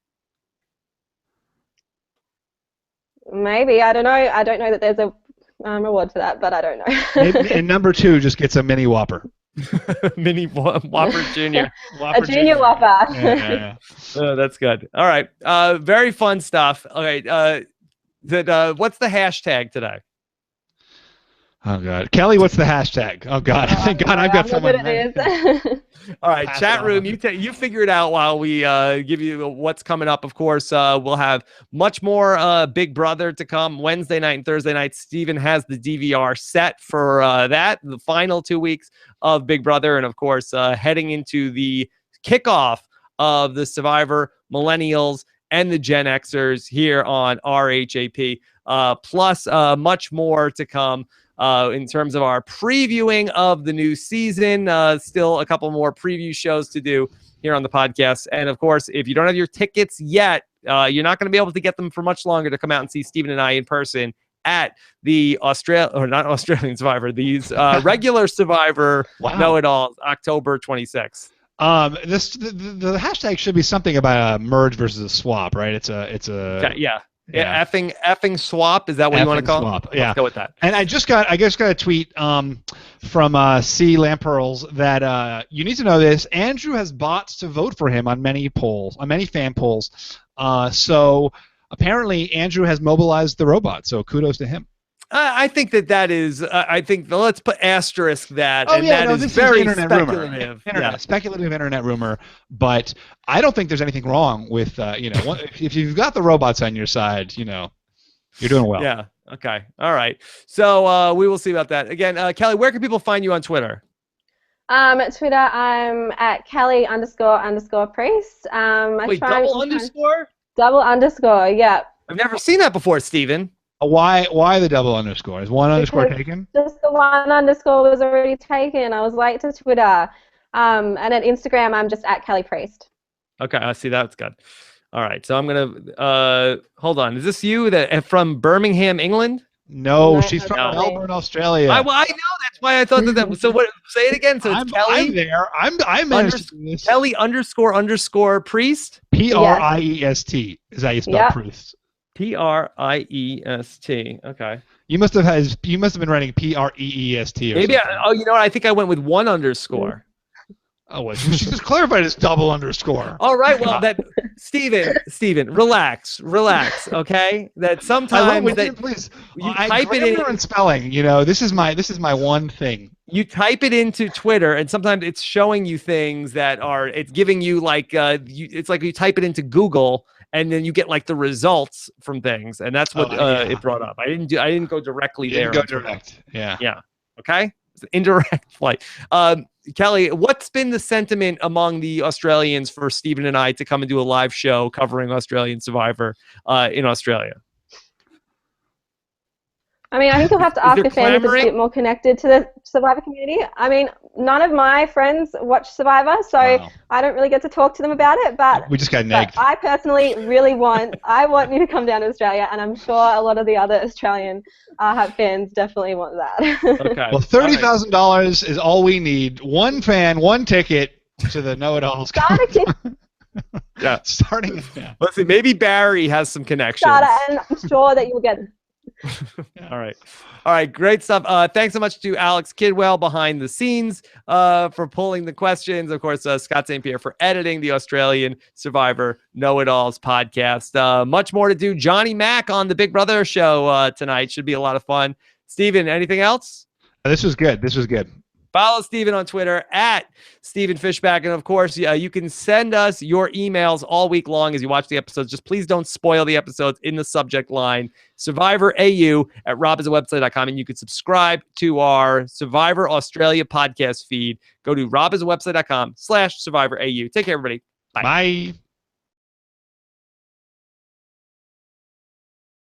Maybe. I don't know. I don't know that there's a reward for that, but I don't know. And number 2 just gets a mini Whopper. Mini Whopper Junior. A Junior Whopper. Yeah. Oh, that's good. All right. Very fun stuff. Okay. What's the hashtag today? Oh God, Kelly, what's the hashtag? Oh God, thank God I've got someone. All right, chat room, you figure it out while we give you what's coming up. Of course, we'll have much more Big Brother to come Wednesday night and Thursday night. Stephen has the DVR set for the final 2 weeks of Big Brother, and of course, heading into the kickoff of the Survivor Millennials and the Gen Xers here on RHAP. Plus, much more to come. In terms of our previewing of the new season, still a couple more preview shows to do here on the podcast. And of course, if you don't have your tickets yet, you're not going to be able to get them for much longer to come out and see Stephen and I in person at the Australian Survivor, these regular Survivor Know-It-All, October 26th. The hashtag should be something about a merge versus a swap, right? It's a okay, yeah. Effing swap. Is that what you want to call it? Yeah. Let's go with that. And I just got a tweet from C. Lampearls that you need to know this. Andrew has bots to vote for him on many fan polls. So apparently Andrew has mobilized the robot. So kudos to him. I think that is. I think let's put asterisk that. This is very speculative. Speculative internet rumor. But I don't think there's anything wrong with if you've got the robots on your side, you're doing well. Yeah. Okay. All right. So we will see about that. Again, Kelly, where can people find you on Twitter? At Twitter, I'm at Kelly__priest. Wait, double underscore? Double underscore. Yeah. I've never seen that before, Stephen. Why the double underscore? Is one underscore taken? Just the one underscore was already taken. I was late to Twitter. And at Instagram, I'm just at Kelly Priest. Okay, I see. That's good. All right, so I'm gonna hold on. Is this you that from Birmingham, England? No, she's from Melbourne, Australia. I know. That's why I thought that. So what? Say it again. So it's Kelly. I'm there. I'm Kelly __ priest. Priest is how you spell priest. Priest. Okay. You must have been writing Preest. Maybe. I think I went with one underscore. Oh, well, she just clarified it's double underscore. All right. Well, Stephen, relax. Okay. That sometimes please. You type it in and spelling. This is my one thing. You type it into Twitter, and sometimes it's showing you things that it's giving you like it's like you type it into Google. And then you get like the results from things, and that's what it brought up. I didn't go directly there. Didn't go direct. Yeah. Yeah. Okay. It's an indirect flight. Kelly, what's been the sentiment among the Australians for Stephen and I to come and do a live show covering Australian Survivor in Australia? I mean, I think you'll have to Is ask there a fan who's a clamoring? bit more connected to the Survivor community. I mean, none of my friends watch Survivor, so Wow. I don't really get to talk to them about it. But We just got but negged. I personally really want you to come down to Australia, and I'm sure a lot of the other Australian RHAP fans definitely want that. Okay. Well, $30,000 is all we need. One fan, one ticket to the Know-It-Alls. Start a kick Yeah. Starting. Yeah. Let's see. Maybe Barry has some connections. starter, and I'm sure that you'll get. All right. All right. Great stuff. Thanks so much to Alex Kidwell behind the scenes for pulling the questions. Of course, Scott St. Pierre for editing the Australian Survivor Know-It-Alls podcast. Much more to do. Johnny Mack on the Big Brother show tonight. Should be a lot of fun. Steven, anything else? This was good. This was good. Follow Steven on Twitter at Stephen Fishbach. And of course, you can send us your emails all week long as you watch the episodes. Just please don't spoil the episodes in the subject line. SurvivorAU@robisawebsite.com. And you can subscribe to our Survivor Australia podcast feed. Go to robisawebsite.com/SurvivorAU. Take care, everybody. Bye. Bye.